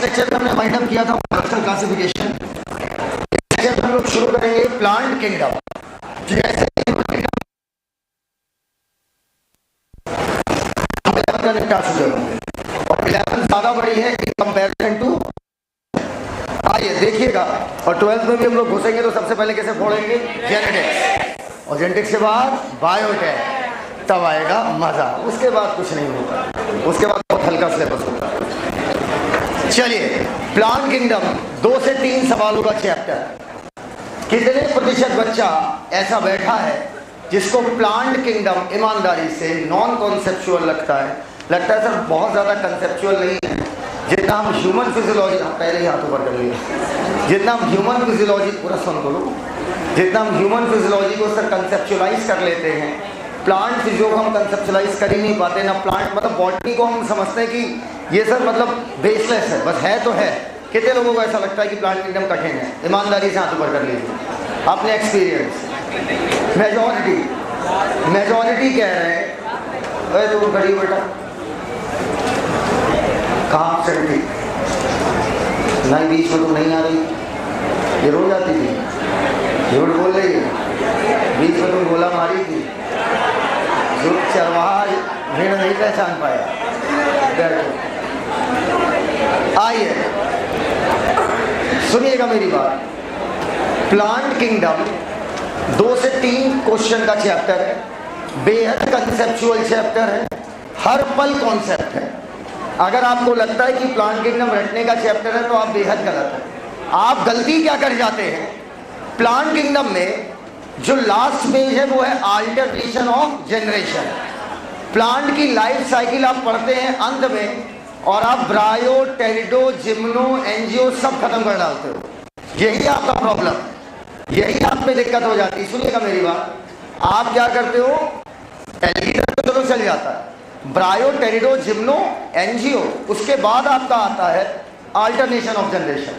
Lecture में हमने mind up किया था मॉलिक्यूलर क्लासिफिकेशन। लेक्चर हम लोग शुरू करेंगे प्लांट किंगडम। जैसे और 11 ज्यादा बड़ी है इन कंपैरिजन टू। आइए देखिएगा, और 12th में भी हम लोग घुसेंगे तो सबसे पहले कैसे फोड़ेंगे, जेनेटिक्स, और जेनेटिक्स के बाद बायोटेक, तब आएगा मजा। उसके बाद कुछ नहीं होगा, उसके बाद बहुत हल्का सिलेबस होगा। चलिए, प्लांट किंगडम 2 से 3 सवालों का चैप्टर। कितने प्रतिशत बच्चा ऐसा बैठा है जिसको प्लांट किंगडम ईमानदारी से नॉन कॉन्सेप्चुअल लगता है? लगता है सर बहुत ज़्यादा कंसेप्चुअल नहीं है, जितना हम ह्यूमन फिजियोलॉजी, पहले ही हाथ ऊपर कर लिया, जितना हम ह्यूमन फिजियोलॉजी, पूरा सुन बोलो, जितना हम ह्यूमन फिजियोलॉजी को सर कंसेप्चुअलाइज कर लेते हैं, प्लांट फिजियो को हम कंसेप्चुअलाइज कर ही नहीं पाते ना। प्लांट मतलब बॉटनी को हम समझते हैं कि ये सर मतलब बेसलेस है, बस है तो है। कितने लोगों को ऐसा लगता है कि प्लांट किंगडम कठिन है? ईमानदारी से हाथ ऊपर कर लीजिए, अपने एक्सपीरियंस। मेजॉरिटी कह रहे हैं, अरे तुम खड़ी हो बेटा, कहाँ से उठी? नहीं, बीच में तुम नहीं आ रही, ये रोज आती थी, झूठ बोल रही है, बीच में तुम गोला मारी थी, चरवाहा भीड़ नहीं पहचान पाया। आइए सुनिएगा मेरी बात। प्लांट किंगडम 2 से 3 क्वेश्चन का चैप्टर है, बेहद कंसेप्चुअल चैप्टर है, हर पल कॉन्सेप्ट है। अगर आपको लगता है कि प्लांट किंगडम रटने का चैप्टर है तो आप बेहद गलत हैं। आप गलती क्या कर जाते हैं, प्लांट किंगडम में जो लास्ट पेज है वो है अल्टरनेशन ऑफ जनरेशन। प्लांट की लाइफ साइकिल आप पढ़ते हैं अंत में, और आप ब्रायो, टेरिडो, जिम्नो, एंजियो सब खत्म कर डालते हो। यही आपका प्रॉब्लम, यही आप में दिक्कत हो जाती है। सुनिएगा मेरी बात, आप क्या करते हो, टेलीडर तो चलो चल जाता है, ब्रायो, टेरिडो, जिम्नो, एंजियो, उसके बाद आपका आता है alternation of generation.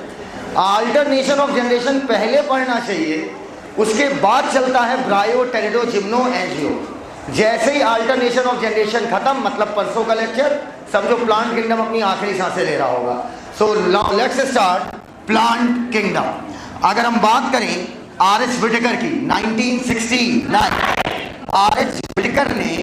Alternation of generation पहले पढ़ना चाहिए, उसके बाद चलता है ब्रायो, टेरिडो, जिम्नो, एंजियो। जैसे ही अल्टरनेशन ऑफ जनरेशन खत्म, मतलब परसों का लेक्चर, समझो प्लांट किंगडम अपनी आखिरी सांसें ले रहा होगा। So let's start plant kingdom. अगर हम बात करें आर.एच. व्हिटेकर की, 1969 आर.एच. व्हिटेकर ने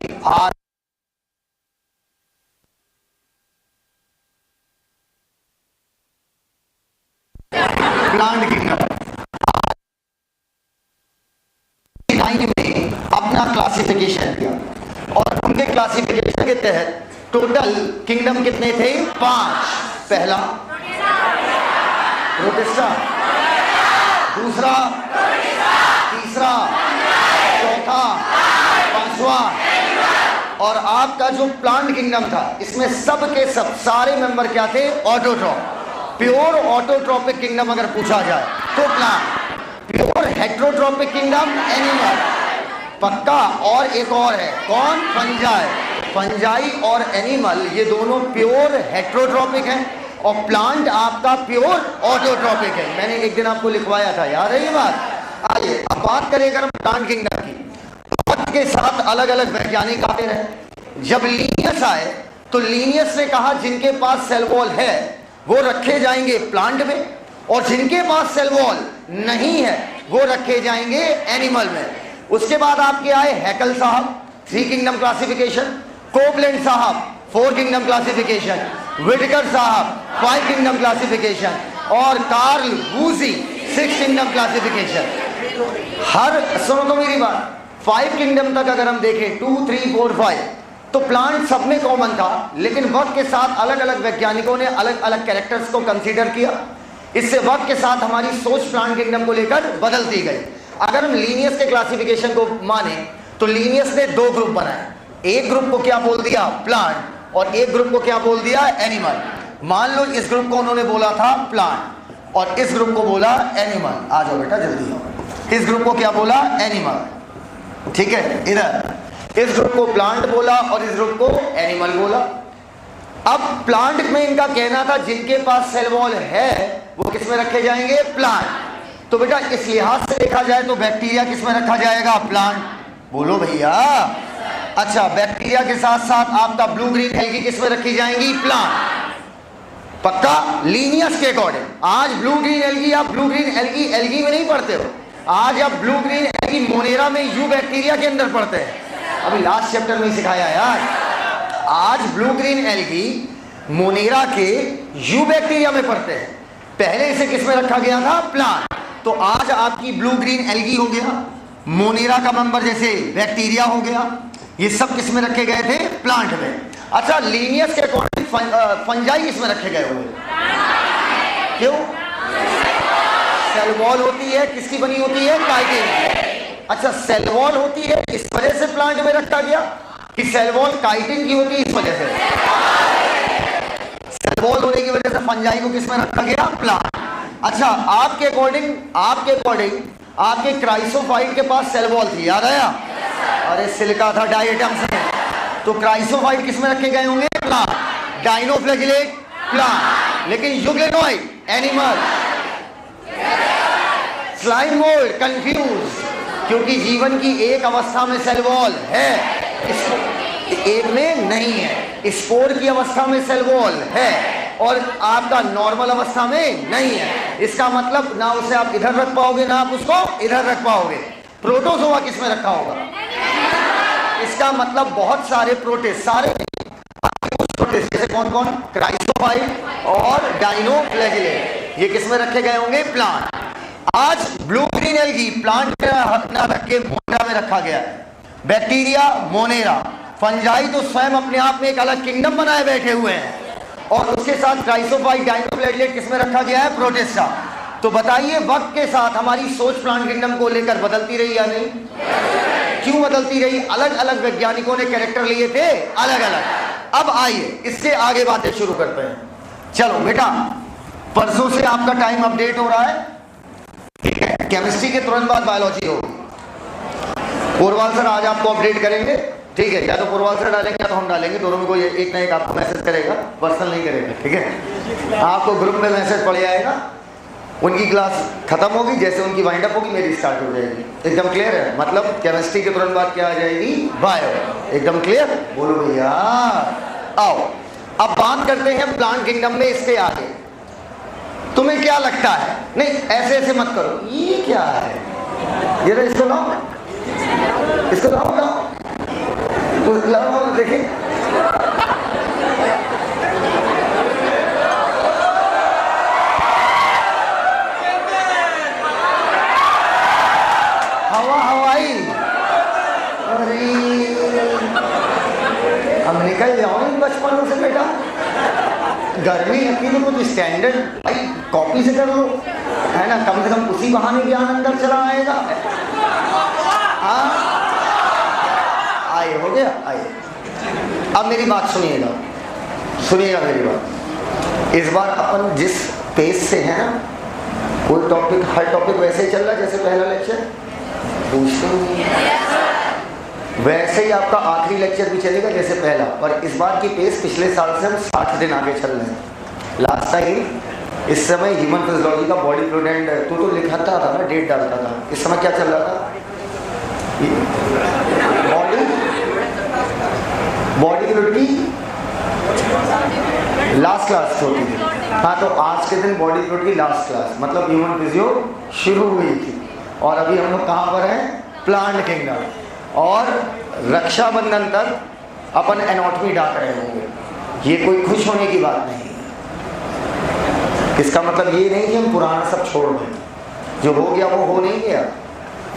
प्लांट किंगडम में अपना क्लासिफिकेशन किया, और उनके क्लासिफिकेशन के तहत टोटल किंगडम कितने थे? 5। पहला प्रोटिस्टा, दूसरा, तीसरा, चौथा, 5वां। और आपका जो प्लांट किंगडम था, इसमें सब के सब सारे मेंबर क्या थे? ऑटोट्रॉप। प्योर ऑटोट्रॉपिक किंगडम अगर पूछा जाए तो plant, pure heterotrophic kingdom animal, पक्का। और एक और है, कौन? फंजाई। फंजाई और एनिमल ये दोनों प्योर हेट्रोट्रॉपिक हैं, और प्लांट आपका प्योर ऑटोट्रॉपिक है। मैंने एक दिन आपको लिखवाया था, याद है ये बात? आइए अब बात करें अगर हम प्लांट किंगडम की, वक्त के साथ अलग अलग वैज्ञानिक आते रहे। जब लीनियस आए तो लीनियस ने कहा जिनके पास सेल वॉल है वो रखे जाएंगे प्लांट में, और जिनके पास सेल वॉल नहीं है वो रखे जाएंगे एनिमल में। उसके बाद आपके आए हैकल साहब, 3 किंगडम क्लासिफिकेशन, कोपलैंड साहब 4 किंगडम क्लासिफिकेशन, व्हिटेकर साहब 5 किंगडम क्लासिफिकेशन, और कार्ल वूजी 6 किंगडम क्लासिफिकेशन। हर, सुनो तो मेरी बात, 5 किंगडम तक अगर हम देखें, 2, 3, 4, 5, तो प्लांट सब में कॉमन था, लेकिन वक्त के साथ अलग अलग वैज्ञानिकों ने अलग अलग कैरेक्टर्स को कंसीडर किया। इससे वक्त के साथ हमारी सोच प्लांट किंगडम को लेकर बदलती गई। अगर हम लीनियस के क्लासिफिकेशन को माने तो लीनियस ने 2 ग्रुप बनाए। एक ग्रुप को क्या बोल दिया? प्लांट, और एक ग्रुप को क्या बोल दिया? एनिमल। मान लो इस ग्रुप को उन्होंने बोला था प्लांट, और इस ग्रुप को बोला एनिमल। आ जाओ बेटा जल्दी। इस ग्रुप को क्या बोला? एनिमल, ठीक है। इधर इस ग्रुप को प्लांट बोला और इस ग्रुप को एनिमल बोला। अब प्लांट में इनका कहना था जिनके पास सेल वॉल है वो किस में रखे जाएंगे? प्लांट। तो बेटा इस लिहाज से देखा जाए तो बैक्टीरिया किस में रखा जाएगा? प्लांट। बोलो भैया। अच्छा, बैक्टीरिया के साथ साथ आपका ब्लू ग्रीन एल्गी किस में रखी जाएंगी? प्लांट। पक्का लीनियस के अकॉर्डिंग। आज ब्लू ग्रीन एल्गी, आप ब्लू ग्रीन एल्गी एल्गी में नहीं पढ़ते हो, आज आप ब्लू ग्रीन एल्गी मोनेरा में यू बैक्टीरिया के अंदर पढ़ते हैं। अभी लास्ट चैप्टर में सिखाया यार। आज ब्लू ग्रीन एल्गी मोनेरा के यू बैक्टीरिया में पढ़ते हैं, पहले इसे किस में रखा गया था? प्लांट। तो आज आपकी ब्लू ग्रीन एल्गी हो गया, मोनेरा का मेंबर जैसे बैक्टीरिया हो गया, ये सब किस में रखे गए थे? प्लांट में। अच्छा, लीनियस के अकॉर्डिंग फंजाई किस में रखे गए हुए? क्यों? सेल वॉल होती है, किसकी बनी होती है? काइटिन। अच्छा, सेल वॉल होती है, इस वजह से प्लांट में रखा गया कि सेल वॉल काइटिन की होती है इस वजह से? सेल वॉल होने की वजह से फंजाई को किस में रखा गया? प्लांट। अच्छा, आपके अकॉर्डिंग आपके क्राइसोफाइट के पास सेल वॉल थी, याद आया? अरे सिलिका था डायटम्स में, तो क्राइसोफाइट किस में रखे गए होंगे? प्लांट। डाइनोफ्लैजिलेट प्लांट, लेकिन यूग्लेनोइड एनिमल। स्लाइम मोल्ड कंफ्यूज, क्योंकि जीवन की एक अवस्था में सेल वॉल है, एक में नहीं है। स्पोर की अवस्था में सेल वॉल है और आपका नॉर्मल अवस्था में नहीं है। इसका मतलब ना उसे आप इधर रख पाओगे ना आप उसको इधर रख पाओगे। प्रोटोजोआ किस में रखा होगा? इसका मतलब बहुत सारे प्रोटिस्ट, सारे प्रोटिस्ट जैसे कौन कौन? क्राइसोफाइट और डाइनोफ्लैजिलेट, ये किस में रखे गए होंगे? प्लांट। आज ब्लू ग्रीन एल्गी प्लांट ना रख के मोनेरा में रखा गया है। बैक्टीरिया मोनेरा, फंजाई तो स्वयं अपने आप में एक अलग किंगडम बनाए बैठे हुए हैं, और उसके साथ क्राइसोफाइट डाइनोफ्लैजिलेट किस में रखा गया है? प्रोटिस्टा। तो बताइए, वक्त के साथ हमारी सोच प्लांट किंगडम को लेकर बदलती रही या नहीं? क्यों बदलती रही? अलग अलग वैज्ञानिकों ने कैरेक्टर लिए थे, अलग अलग। अब आइए इससे आगे बातें शुरू करते हैं। चलो बेटा, परसों से आपका टाइम अपडेट हो रहा है, ठीक है? केमिस्ट्री के तुरंत बाद बायोलॉजी होगी। पोरवाल सर आज आपको अपडेट करेंगे, ठीक है? या तो पोरवाल सर डालेंगे या तो हम डालेंगे, दोनों में कोई एक ना एक आपको मैसेज करेगा, पर्सनल नहीं करेगा, ठीक है? आपको ग्रुप में मैसेज पड़ जाएगा, उनकी क्लास खत्म होगी, जैसे उनकी वाइंड अप होगी मेरी स्टार्ट हो जाएगी। एकदम क्लियर है? मतलब केमिस्ट्री के तुरंत बाद क्या आ जाएगी? बायो। एकदम क्लियर? बोलो भैया। आओ अब बात करते हैं प्लांट किंगडम में इसके आगे। तुम्हें क्या लगता है? नहीं ऐसे ऐसे मत करो, ये क्या है? ये रहा, इसको लाओ, इसको लाओ, लाओ, देखिए। हवाई, अरे हम निकल जाओ इन बचपनों से बेटा। गर्मी लगती तो कुछ स्टैंडर्ड भाई कॉपी से कर लो, है ना? कम से कम उसी बहाने ज्ञान अंदर चला आएगा। हाँ आइए, हो गया, आइए। अब मेरी बात सुनिएगा, सुनिएगा मेरी बात। इस बार अपन जिस पेज से है ना, कोई टॉपिक, हर टॉपिक वैसे ही चल रहा है जैसे पहला लेक्चर, वैसे ही आपका आखिरी लेक्चर भी चलेगा जैसे पहला। और इस बार की पेस पिछले साल से हम 60 दिन आगे चल रहे हैं। लास्ट टाइम इस समय ह्यूमन फिजियोलॉजी का बॉडी फ्लूइड एंड तो लिखाता था ना, डेट डालता था। इस समय क्या चल रहा था? बॉडी फ्लूइड की लास्ट क्लास होती थी। हाँ, तो आज के दिन बॉडी फ्लूइड की लास्ट क्लास, मतलब ह्यूमन फिजियो शुरू हुई थी। और अभी हम लोग कहाँ पर हैं? Plant kingdom. और रक्षाबंधन तक अपन एनाटॉमी डाल रहे होंगे। ये कोई खुश होने की बात नहीं है। इसका मतलब ये नहीं कि हम पुराना सब छोड़ दें, जो हो गया वो हो नहीं गया।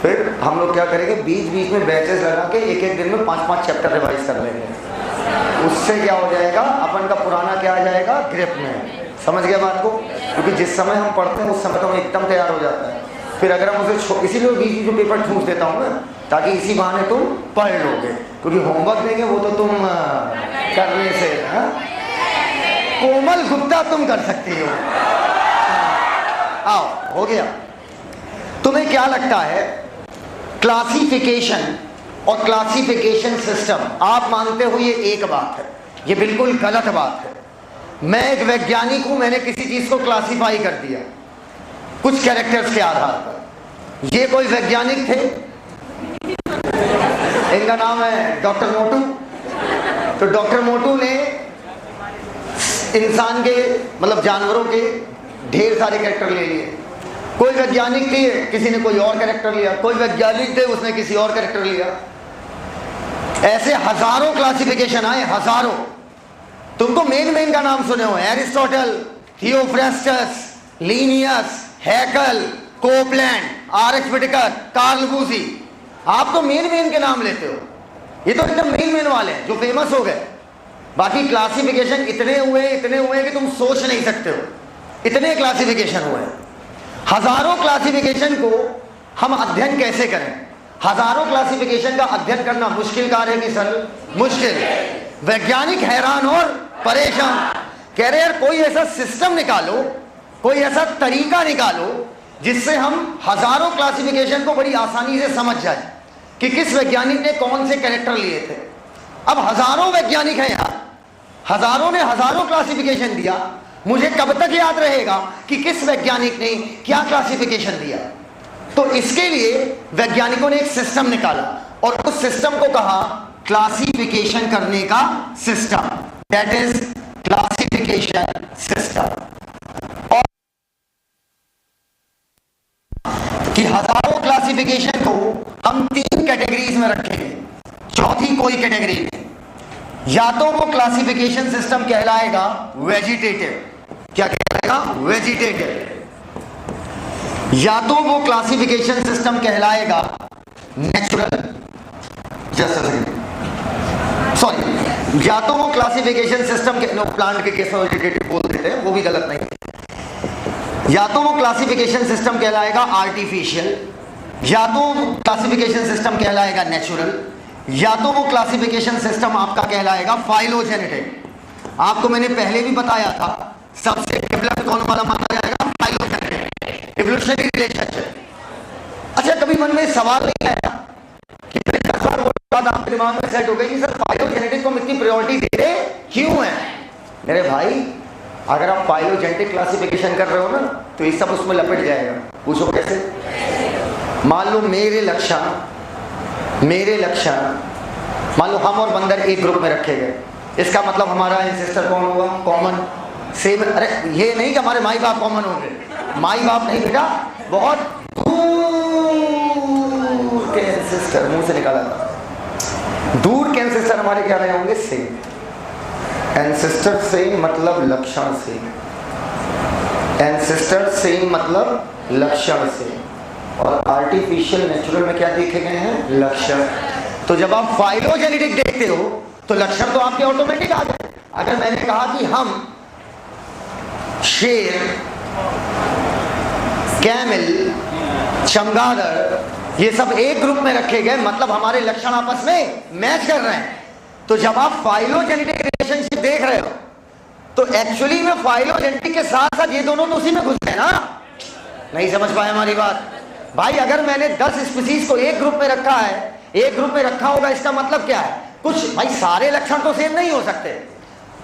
फिर हम लोग क्या करेंगे, बीच बीच में बैचेस लगा के एक एक दिन में 5-5 चैप्टर रिवाइज कर लेंगे। उससे क्या हो जाएगा, अपन का पुराना क्या आ जाएगा? ग्रिप में। समझ गया बात को? क्योंकि जिस समय हम पढ़ते हैं उस समय तो हम एकदम तैयार हो जाता है। फिर अगर हम उसे इसीलिए बीच बीच में पेपर ठूंस देता हूँ ना, ताकि इसी बहाने तुम पढ़ लोगे। क्योंकि होमवर्क देंगे वो तो तुम करने से, कोमल गुप्ता तुम कर सकती हो। आओ, हो गया। तुम्हें क्या लगता है, क्लासिफिकेशन और क्लासिफिकेशन सिस्टम, आप मानते हो ये एक बात है, ये बिल्कुल गलत बात है। मैं एक वैज्ञानिक हूं, मैंने किसी चीज को क्लासिफाई कर दिया कुछ कैरेक्टर्स के आधार पर। ये कोई वैज्ञानिक थे, इनका नाम है डॉक्टर मोटू। तो डॉक्टर मोटू ने इंसान के मतलब जानवरों के ढेर सारे कैरेक्टर ले लिए। कोई वैज्ञानिक थे, किसी ने कोई और कैरेक्टर लिया, कोई वैज्ञानिक थे, उसने किसी और कैरेक्टर लिया। ऐसे हजारों क्लासिफिकेशन आए, हजारों। तुमको मेन का नाम सुने हो, Aristotle, Theophrastus, Linnaeus, Haeckel, Copeland, RH Whittaker, Carl Woese. आप तो मेन के नाम लेते हो, ये तो एकदम मेन वाले हैं जो फेमस हो गए। बाकी क्लासिफिकेशन इतने हुए कि तुम सोच नहीं सकते हो, इतने क्लासिफिकेशन हुए। हजारों क्लासिफिकेशन को हम अध्ययन कैसे करें? हजारों क्लासिफिकेशन का अध्ययन करना मुश्किल कार्य है कि सरल? मुश्किल। वैज्ञानिक हैरान और परेशान, कह रहे यार कोई ऐसा सिस्टम निकालो, कोई ऐसा तरीका निकालो जिससे हम हजारों क्लासिफिकेशन को बड़ी आसानी से समझ जाए कि किस वैज्ञानिक ने कौन से कैरेक्टर लिए थे। अब हजारों वैज्ञानिक हैं यार, हजारों ने हजारों क्लासिफिकेशन दिया, मुझे कब तक याद रहेगा कि किस वैज्ञानिक ने क्या क्लासिफिकेशन दिया? तो इसके लिए वैज्ञानिकों ने एक सिस्टम निकाला और उस सिस्टम को कहा क्लासिफिकेशन करने का system, that is classification system. और कि हजारों क्लासिफिकेशन को हम 3 कैटेगरीज में रखेंगे, चौथी कोई कैटेगरी नहीं। या तो वो क्लासिफिकेशन सिस्टम कहलाएगा वेजिटेटिव, क्या कहलाएगा? वेजिटेटिव। या तो वो क्लासिफिकेशन सिस्टम कहलाएगा नेचुरल, सॉरी, या तो वो क्लासिफिकेशन सिस्टम के प्लांट के केस में वेजिटेटिव बोल देते हैं, वो भी गलत नहीं। या तो वो क्लासिफिकेशन सिस्टम कहलाएगा आर्टिफिशियल, या तो क्लासिफिकेशन सिस्टम कहलाएगा नेचुरल, या तो वो क्लासिफिकेशन सिस्टम आपका कहलाएगा फाइलोजेनेटिक। आपको मैंने पहले भी बताया था, सबसे डेवलप्ड कौन वाला माना जाएगा? Phylogenetic, evolutionary relationship. अच्छा, कभी मन में सवाल नहीं आया कि आपके दिमाग में सेट हो गई कि सर फाइलोजेनेटिक को इतनी प्रायोरिटी दे रहे क्यों है? मेरे भाई, अगर आप फाइलोजेनेटिक क्लासिफिकेशन कर रहे हो ना, तो ये सब उसमें लपेट जाएगा। पूछो कैसे? मान लो मेरे लक्षण मान लो हम और बंदर एक ग्रुप में रखे गए, इसका मतलब हमारा एंसेस्टर कौन होगा? Common, same. अरे ये नहीं कि हमारे माई बाप कॉमन होंगे, माई बाप नहीं बेटा, बहुत दूर के एंसेस्टर, मुंह से निकाला था, दूर के एंसेस्टर हमारे क्या रहे होंगे? सेम। एंसेस्टर सेम मतलब लक्षण सेम, एंसेस्टर सेम मतलब लक्षण सेम। और आर्टिफिशियल नेचुरल में क्या देखे गए हैं? लक्षण। तो जब आप फाइलोजेनेटिक देखते हो तो लक्षण तो आपके ऑटोमेटिक आ गए। अगर मैंने कहा कि हम शेर, कैमल, चमगादड़, ये सब एक ग्रुप में रखे गए, मतलब हमारे लक्षण आपस में मैच कर रहे हैं। तो जब आप फाइलोजेनेटिक रिलेशनशिप देख रहे हो तो एक्चुअली में फाइलोजेनेटिक के साथ साथ ये दोनों तो उसी में घुस गए ना। नहीं समझ पाए हमारी बात भाई? अगर मैंने 10 स्पीसीज को एक ग्रुप में रखा है, एक ग्रुप में रखा होगा, इसका मतलब क्या है? कुछ भाई सारे लक्षण तो सेम नहीं हो सकते,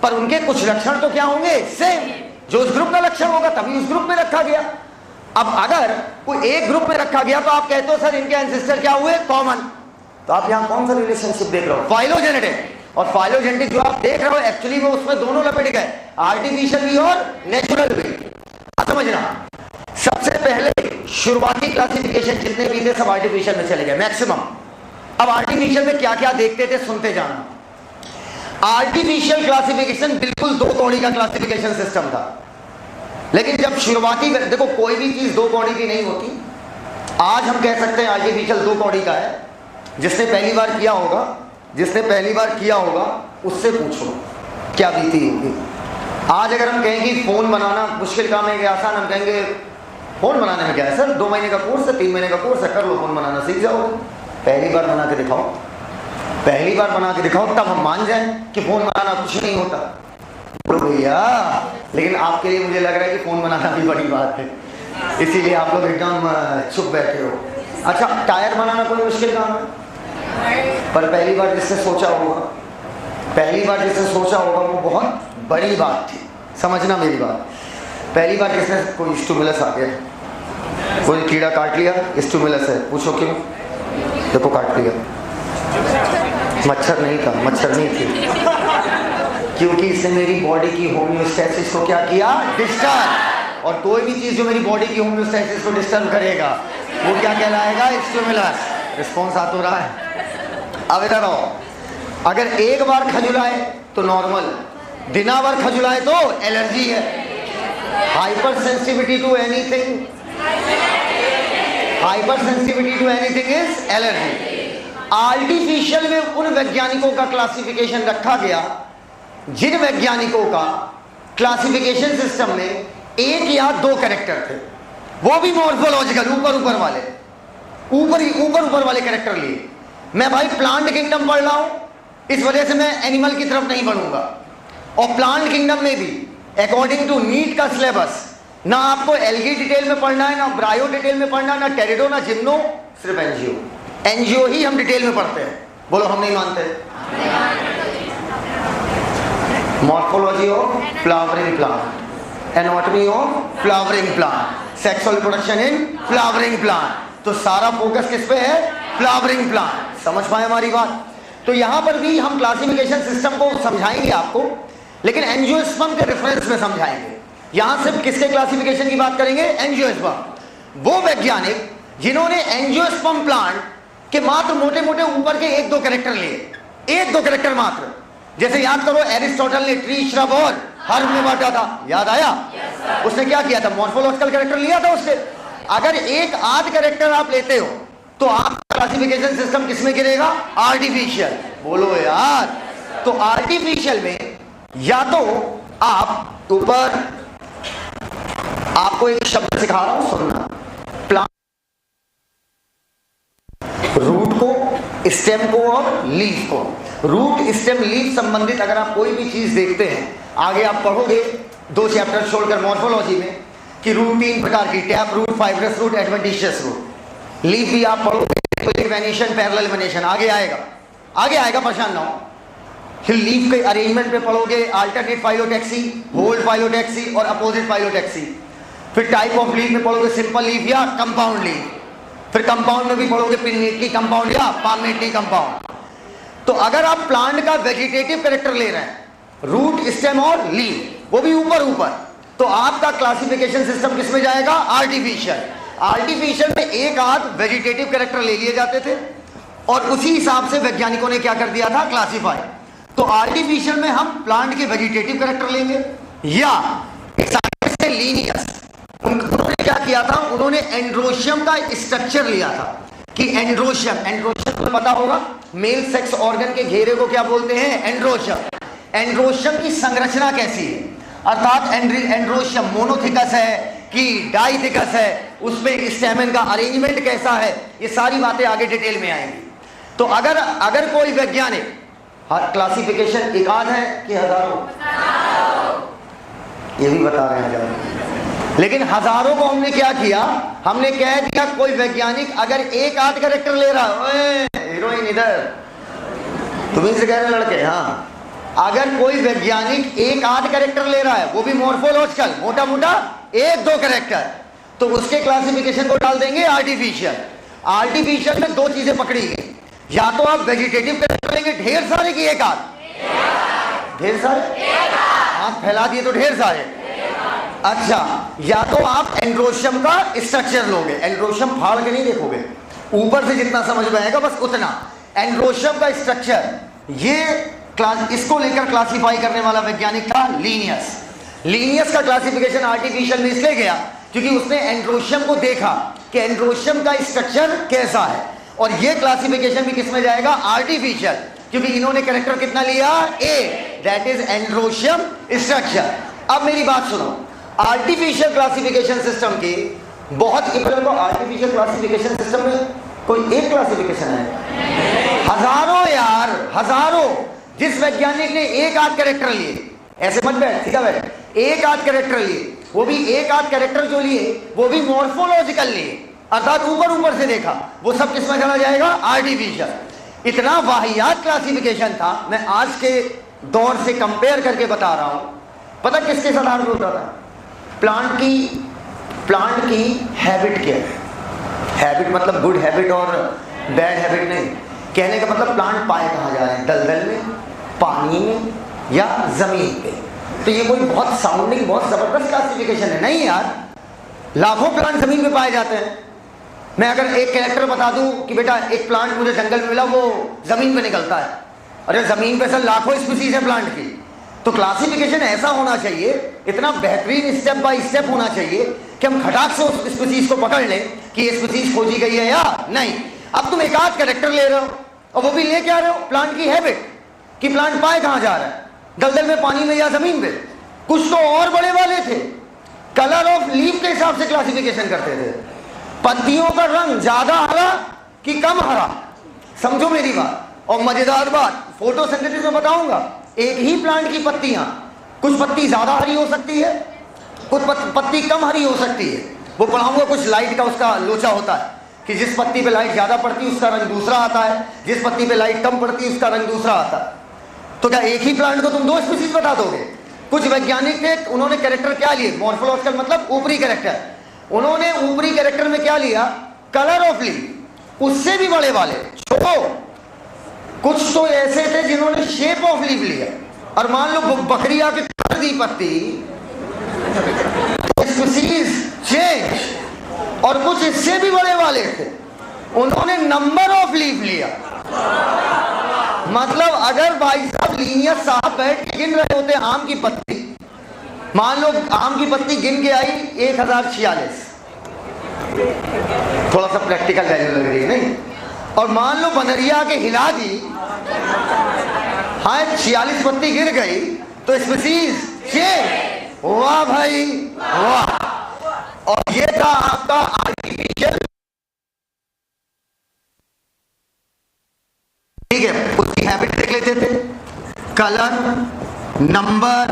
पर उनके कुछ लक्षण तो क्या होंगे? सेम। जो उस ग्रुप का लक्षण होगा तभी उस ग्रुप में रखा गया। अब अगर कोई एक ग्रुप में रखा गया तो आप कहते हो सर इनके एंसेस्टर क्या हुए? कॉमन। तो आप यहां कौन सा रिलेशनशिप देख रहे हो? फाइलोजेनेटिक। और फाइलोजेनेटिक जो आप देख रहे हो एक्चुअली वो उसमें दोनों लपेट गए, आर्टिफिशियल भी और नेचुरल भी। समझना, सबसे पहले शुरुआती क्लासिफिकेशन जितने भी थे सब आर्टिफिशियल में चले गए मैक्सिमम। अब आर्टिफिशियल में क्या क्या देखते थे सुनते जाना। आर्टिफिशियल क्लासिफिकेशन बिल्कुल 2 कौड़ी का क्लासिफिकेशन सिस्टम था, लेकिन जब शुरुआती, देखो कोई भी चीज 2 कौड़ी की नहीं होती। आज हम कह सकते हैं आर्टिफिशियल 2 कौड़ी का है। जिसने पहली बार किया होगा उससे पूछो क्या बीती होगी। आज अगर हम कहें कि फोन बनाना मुश्किल काम है कि आसान, हम कहेंगे फोन बनाने में क्या है सर, 2 महीने का कोर्स है, 3 महीने का कोर्स है, कर लो, फोन बनाना सीख जाओगे। पहली बार बना के दिखाओ, तब हम मान जाएं कि फोन बनाना कुछ नहीं होता। तो भैया, लेकिन आपके लिए मुझे लग रहा है कि फोन बनाना भी बड़ी बात है, इसीलिए आप लोग एकदम चुप बैठे हो। अच्छा, टायर बनाना कोई मुश्किल काम है? पर पहली बार जिससे सोचा होगा वो बहुत बड़ी बात थी। समझना मेरी बात, पहली बार किसने, कोई स्टिमुलस आ गया, कोई कीड़ा काट लिया, स्टिमुलस है, पूछो क्यों? देखो काट लिया, मच्छर नहीं था, मच्छर नहीं थी, क्योंकि इसने मेरी बॉडी की होम्योस्टेसिस को क्या किया, डिस्टर्ब। और कोई भी चीज जो मेरी बॉडी की होम्योस्टेसिस को डिस्टर्ब करेगा वो क्या कहलाएगा, स्टिमुलस। रिस्पॉन्स आ तो रहा है। अब इधर आओ, अगर एक बार खजुलाए तो नॉर्मल, दिना भर खजुलाए तो एलर्जी है। Hyper sensitivity to anything, hyper sensitivity to anything is allergy. Artificial में उन वैज्ञानिकों का क्लासिफिकेशन रखा गया जिन वैज्ञानिकों का क्लासिफिकेशन सिस्टम में एक या दो कैरेक्टर थे, वो भी मॉर्फोलॉजिकल, ऊपर वाले, ऊपर वाले कैरेक्टर लिए। मैं भाई प्लांट किंगडम पढ़ रहा हूं, इस वजह से मैं एनिमल की तरफ नहीं बढ़ूंगा। और प्लांट किंगडम में भी अकॉर्डिंग टू नीट का सिलेबस ना आपको एल्गी डिटेल में पढ़ना है, ना ब्रायो डिटेल में पढ़ना, ना टेरिडो, ना जिम्नो, सिर्फ एनजीओ। एनजीओ ही हम डिटेल में पढ़ते हैं। बोलो हम नहीं मानते। Morphology of flowering plant, anatomy of flowering plant, sexual reproduction in flowering plant. तो सारा फोकस किस पे है, फ्लावरिंग प्लांट। समझ पाए हमारी बात। तो यहां पर भी हम क्लासिफिकेशन सिस्टम को समझाएंगे आपको, लेकिन एंजियोस्पर्म के रेफरेंस में समझाएंगे। यहां सिर्फ किसके क्लासिफिकेशन की बात करेंगे, एंजियोस्पर्म। वो वैज्ञानिक जिन्होंने एंजियोस्पर्म प्लांट के मात्र मोटे मोटे ऊपर के एक दो कैरेक्टर लिए, एक दो कैरेक्टर मात्र। जैसे याद करो, एरिस्टोटल ने ट्री, श्रब और हर्ब में बांटा था, याद आया? उसने क्या किया था, मॉर्फोलॉजिकल कैरेक्टर लिया था उससे। अगर एक आध कैरेक्टर आप लेते हो तो आप क्लासिफिकेशन सिस्टम किसमें गिरेगा, आर्टिफिशियल। बोलो यार। तो आर्टिफिशियल में या तो आप ऊपर, आपको एक शब्द सिखा रहा हूं, सुनना। प्लांट, रूट को, स्टेम को और लीफ को। रूट, स्टेम, लीफ संबंधित अगर आप कोई भी चीज देखते हैं, आगे आप पढ़ोगे 2 चैप्टर छोड़कर मॉर्फोलॉजी में, कि रूट 3 प्रकार की, tap root, fibrous root, adventitious root. Leaf भी आप पढ़ोगे, वेनिशन, पैरेलल वेनिशन, आगे आएगा, परेशान ना हो। फिर लीफ के अरेंजमेंट पे पढ़ोगे, अल्टरनेट फाइलोटैक्सी, होल्ड फाइलोटैक्सी और अपोजिट फाइलोटैक्सी। फिर टाइप ऑफ लीफ में पढ़ोगे सिंपल लीफ या कंपाउंड लीफ। फिर कंपाउंड में भी पढ़ोगे पिन्नेटली कंपाउंड या पामनेटली कंपाउंड। तो अगर आप प्लांट का वेजिटेटिव कैरेक्टर ले रहे हैं, रूट, स्टेम और लीफ, वो भी ऊपर, तो आपका क्लासिफिकेशन सिस्टम किसमें जाएगा, आर्टिफिशियल। आर्टिफिशियल में एक आध वेजिटेटिव कैरेक्टर ले लिए जाते थे और उसी हिसाब से वैज्ञानिकों ने क्या कर दिया था, क्लासिफाई। तो आर्टिफिशियल में हम प्लांट के वेजिटेटिव कैरेक्टर लेंगे या लीनियस। उन्होंने क्या किया था, उन्होंने एंड्रोशियम का स्ट्रक्चर लिया था कि एंड्रोशियम को पता होगा, मेल सेक्स ऑर्गन के घेरे को क्या बोलते हैं, एंड्रोशियम। एंड्रोशियम की संरचना कैसी है, अर्थात एंड्रोशियम मोनोथिकस है कि डाइथिकस है, उसमें स्टेमन का अरेंजमेंट कैसा है, ये सारी बातें आगे डिटेल में आएंगी। तो अगर कोई वैज्ञानिक, क्लासिफिकेशन एक आध है कि हजारों, ये भी बता रहे हैं हजारों, लेकिन हजारों को हमने क्या किया, हमने कह दिया कोई वैज्ञानिक अगर एक आध कैरेक्टर ले रहा है, हीरोइन इधर, तुम्हें से कह रहे लड़के, हाँ, अगर कोई वैज्ञानिक एक आध कैरेक्टर ले रहा है, वो भी मॉर्फोलॉजिकल, मोटा मोटा एक दो कैरेक्टर, तो उसके क्लासिफिकेशन को डाल देंगे आर्टिफिशियल। आर्टिफिशियल में दो चीजें पकड़ी गई, या तो आप वेजिटेटिव कैरेक्टर लेंगे ढेर सारे की एक आध, ढेर सारे, हाथ फैला दिए तो ढेर सारे, अच्छा, या तो आप एंड्रोशियम का स्ट्रक्चर लोगे। एंड्रोशियम फाड़ के नहीं देखोगे, ऊपर से जितना समझ में आएगा बस उतना। एंड्रोशियम का स्ट्रक्चर, ये इसको लेकर क्लासिफाई करने वाला वैज्ञानिक था लीनियस। लीनियस का क्लासिफिकेशन आर्टिफिशियल में इसलिए गया क्योंकि उसने एंड्रोशियम को देखा कि एंड्रोशियम का स्ट्रक्चर कैसा है, और ये क्लासिफिकेशन भी किसमें जाएगा, आर्टिफिशियल, क्योंकि इन्होंने कैरेक्टर कितना लिया, ए, दैट इज एंड्रोशियम स्ट्रक्चर। अब मेरी बात सुनो, आर्टिफिशियल क्लासिफिकेशन सिस्टम की बहुत इंपॉर्टेंट, आर्टिफिशियल क्लासिफिकेशन सिस्टम में कोई एक क्लासिफिकेशन है, हजारों यार, हजारों। जिस वैज्ञानिक ने एक आध कैरेक्टर लिए, ऐसे मत बैठ, सीधा बैठ, एक आध कैरेक्टर लिए, वो भी एक आध कैरेक्टर जो लिए वो भी मॉर्फोलॉजिकल लिए, अर्थात ऊपर से देखा, वो सब किसमें चला जाएगा, आर्टिफिशियल। इतना वाहियात क्लासिफिकेशन था, मैं आज के दौर से कंपेयर करके बता रहा हूं। पता किसके आधार पर होता था, प्लांट की हैबिट क्या है, हैबिट मतलब गुड हैबिट और बैड हैबिट नहीं, कहने का मतलब प्लांट पाए कहाँ जा रहे हैं, दलदल में, पानी में या जमीन पे। तो ये कोई बहुत साउंडिंग बहुत जबरदस्त क्लासिफिकेशन है नहीं यार, लाखों प्लांट जमीन पे पाए जाते हैं। मैं अगर एक कैरेक्टर बता दूं कि बेटा एक प्लांट मुझे जंगल में मिला, वो जमीन पे निकलता है, अरे जमीन पे सर लाखों स्पीसीज है प्लांट की। तो क्लासिफिकेशन ऐसा होना चाहिए, इतना बेहतरीन स्टेप बाय स्टेप होना चाहिए कि हम खटाक से उस स्पीसीज को पकड़ लें कि ये स्पीसीज खोजी गई है या नहीं। अब तुम एक आध कैरेक्टर ले रहे हो और वो भी ले क्या रहे हो, प्लांट की हैबिट कि प्लांट पाए कहां जा रहा है, दलदल में, पानी में या जमीन पे। कुछ तो और बड़े वाले थे, कलर ऑफ लीफ के हिसाब से क्लासिफिकेशन करते थे, पत्तियों का रंग ज्यादा हरा कि कम हरा, समझो मेरी बात। और मजेदार बात फोटोसिंथेसिस में बताऊंगा, एक ही प्लांट की पत्तियां, कुछ पत्ती ज्यादा हरी हो सकती है, कुछ पत्ती कम हरी हो सकती है। वो पढ़ाऊंगा, कुछ लाइट का उसका लोचा होता है कि जिस पत्ती पे लाइट ज्यादा पड़ती है उसका रंग दूसरा आता है, जिस पत्ती पे लाइट कम पड़ती है उसका रंग दूसरा आता है। तो क्या एक ही प्लांट को तुम दो स्पीसीज बता दोगे? कुछ वैज्ञानिक थे, उन्होंने कैरेक्टर क्या लिए, मॉर्फोलॉजिकल मतलब ऊपरी कैरेक्टर, उन्होंने ऊपरी कैरेक्टर में क्या लिया, कलर ऑफ लीफ, उससे भी बड़े वाले छोड़ो। कुछ तो ऐसे थे जिन्होंने शेप ऑफ लीफ लिया, और मान लो बकरी आके कर दी पत्ती, स्पीसीज चेंज। और कुछ इससे भी बड़े वाले थे, उन्होंने नंबर ऑफ लीफ लिया। मतलब अगर भाई साहब लीनियर साहब बैठ के गिन रहे होते आम की पत्ती, मान लो आम की पत्ती गिन के आई 1046, थोड़ा सा प्रैक्टिकल वैल्यू लग रही है नहीं, और मान लो बनरिया के हिला दी, हाँ 46 पत्ती गिर गई, तो स्पीसीज चेंज। वाह भाई वाह। और ये था आपका आर्टिफिशियल, ठीक है, उसकी हैबिट देख लेते थे, colour, number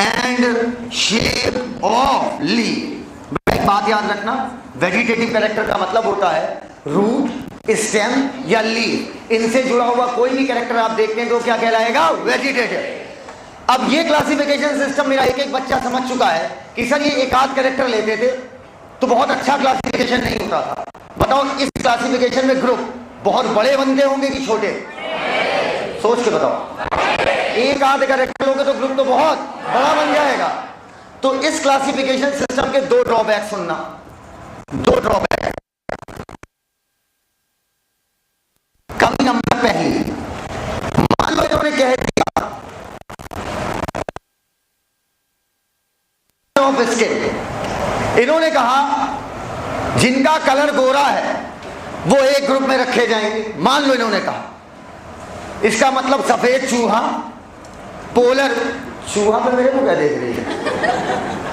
and shape of leaf. एक बात याद रखना, वेजिटेटिव कैरेक्टर का मतलब होता है रूट, स्टेम या लीफ, इनसे जुड़ा हुआ कोई भी कैरेक्टर आप देखते हैं तो क्या कहलाएगा, वेजिटेटिव। अब ये क्लासिफिकेशन सिस्टम मेरा एक एक बच्चा समझ चुका है कि सर ये एक आध कैरेक्टर लेते थे तो बहुत अच्छा क्लासिफिकेशन नहीं होता था। बताओ इस क्लासिफिकेशन में ग्रुप बहुत बड़े बनते होंगे कि छोटे, सोच के बताओ। एक आध कैरेक्टर लोगे तो ग्रुप तो बहुत बड़ा बन जाएगा। तो इस क्लासिफिकेशन सिस्टम के दो ड्रॉबैक सुनना, दो ड्रॉबैक। कमी नंबर पहली, मान लो इन्होंने कह दिया ऑफ स्किन, इन्होंने कहा जिनका कलर गोरा है वो एक ग्रुप में रखे जाएंगे। मान लो इन्होंने कहा, इसका मतलब सफेद चूहा, पोलर चूहा पे मेरे को क्या देख रही है,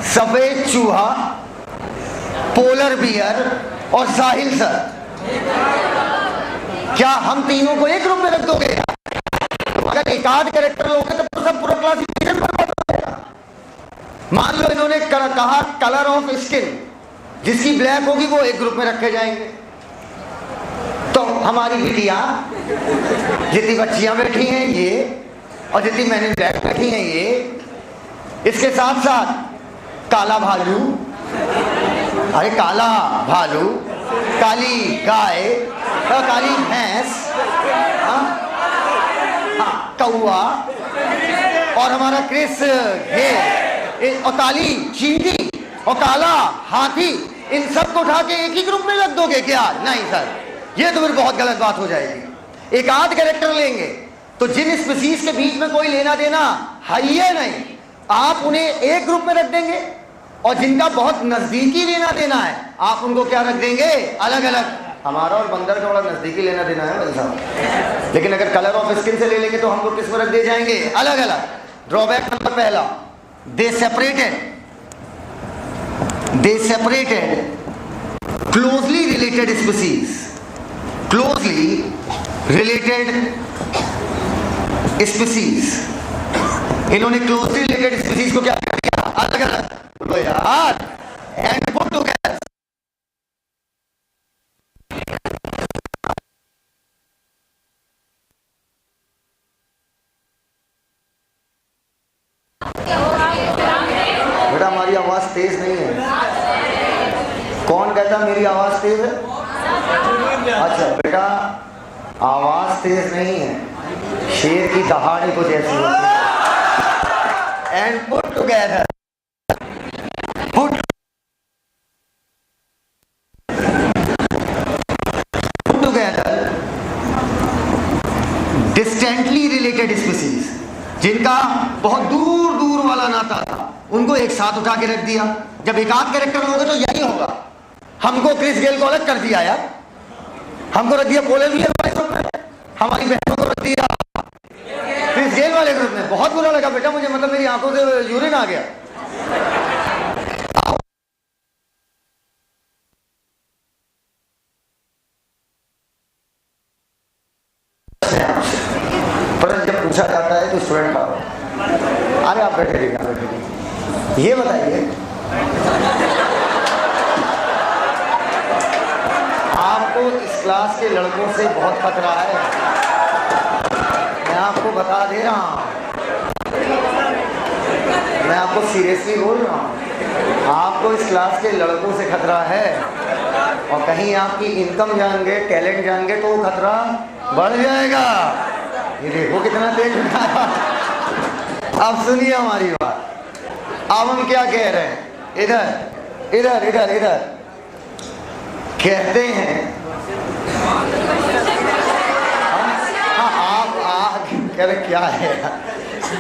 सफेद चूहा, पोलर बियर और साहिल सर, क्या हम तीनों को एक ग्रुप में रख दोगे? अगर एक आध कैरेक्टर लोगे तो सब पूरा क्लासिफिकेशन बर्बाद हो जाएगा। मान लो इन्होंने कहा कलर ऑफ स्किन, जिसकी ब्लैक होगी वो एक ग्रुप में रखे जाएंगे। तो हमारी बिटिया, जितनी बच्चियां बैठी हैं ये, और जितनी मैंने ब्लैक बैठी हैं ये, इसके साथ साथ काला भालू, अरे काला भालू, काली गाय, काली भैंस, कौआ, और हमारा क्रिस घेर, और काली चींटी और काला हाथी, इन सबको उठा के एक ही ग्रुप में रख दोगे क्या? नहीं सर, ये तो फिर बहुत गलत बात हो जाएगी। एक आध कैरेक्टर लेंगे तो जिन स्पीसीज के बीच में कोई लेना देना है ही नहीं, आप उन्हें एक ग्रुप में रख देंगे, और जिनका बहुत नजदीकी लेना देना है आप उनको क्या रख देंगे, अलग अलग। हमारा और बंदर का बड़ा नजदीकी लेना देना है भाई साहब, लेकिन अगर कलर ऑफ स्किन से ले लेंगे तो हमको किस में रख दिए जाएंगे, अलग अलग। ड्रॉबैक नंबर पहला, दे separated closely related species, closely related species, इन्होंने क्लोजली रिलेटेड स्पीसीज को क्या कर दिया, अलग अलग। बोलो यार, एंड पुट टुगेदर। बेटा हमारी आवाज तेज नहीं है, कौन कहता मेरी आवाज तेज है? अच्छा बेटा, आवाज तेज नहीं है, शेर की दहाड़ी कुछ ऐसी होती है। and put together. Put together distantly related species, जिनका बहुत दूर दूर वाला नाता था, उनको एक साथ उठा के रख दिया। जब एक आध कैरेक्टर होगा तो यही होगा। हमको क्रिस गेल को अलग कर दिया यार, हमको रख दिया पोलेवियर वाले ग्रुप में, हमारी बहनों को रख दिया क्रिस गेल वाले ग्रुप में। बहुत बुरा लगा बेटा मुझे, मतलब मेरी आंखों से यूरिन आ गया। पर जब पूछा जाता है तो स्टूडेंट का, अरे आप बैठे बैठे, ये बताइए आपको इस क्लास के लड़कों से बहुत खतरा है। मैं आपको बता दे रहा हूँ, मैं आपको सीरियसली बोल रहा हूँ, आपको इस क्लास के लड़कों से खतरा है। और कहीं आपकी इनकम जान गए, टैलेंट जान गए तो वो खतरा बढ़ जाएगा। ये देखो कितना तेज उठाया। अब सुनिए हमारी बात। अब हम क्या कह रहे हैं, इधर इधर इधर इधर कहते हैं, हाँ आप कह रहे क्या है,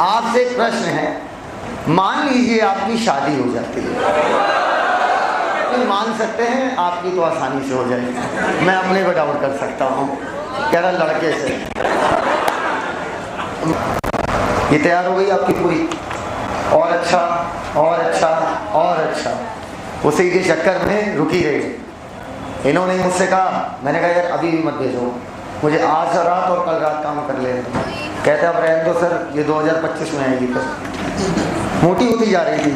आपसे एक प्रश्न है। मान लीजिए आपकी शादी हो जाती है, मान सकते हैं आपकी तो आसानी से हो जाएगी, मैं अपने को डाउट कर सकता हूँ, कह रहा लड़के से। ये तैयार हो गई आपकी पूरी, और अच्छा और अच्छा और अच्छा, उसी के चक्कर में रुकी रही। इन्होंने मुझसे कहा, मैंने कहा यार अभी भी मत भेजो, मुझे आज रात और कल रात काम कर ले। कहते अब रहने दो सर, ये 2025 में आएगी। फिर मोटी होती जा रही थी,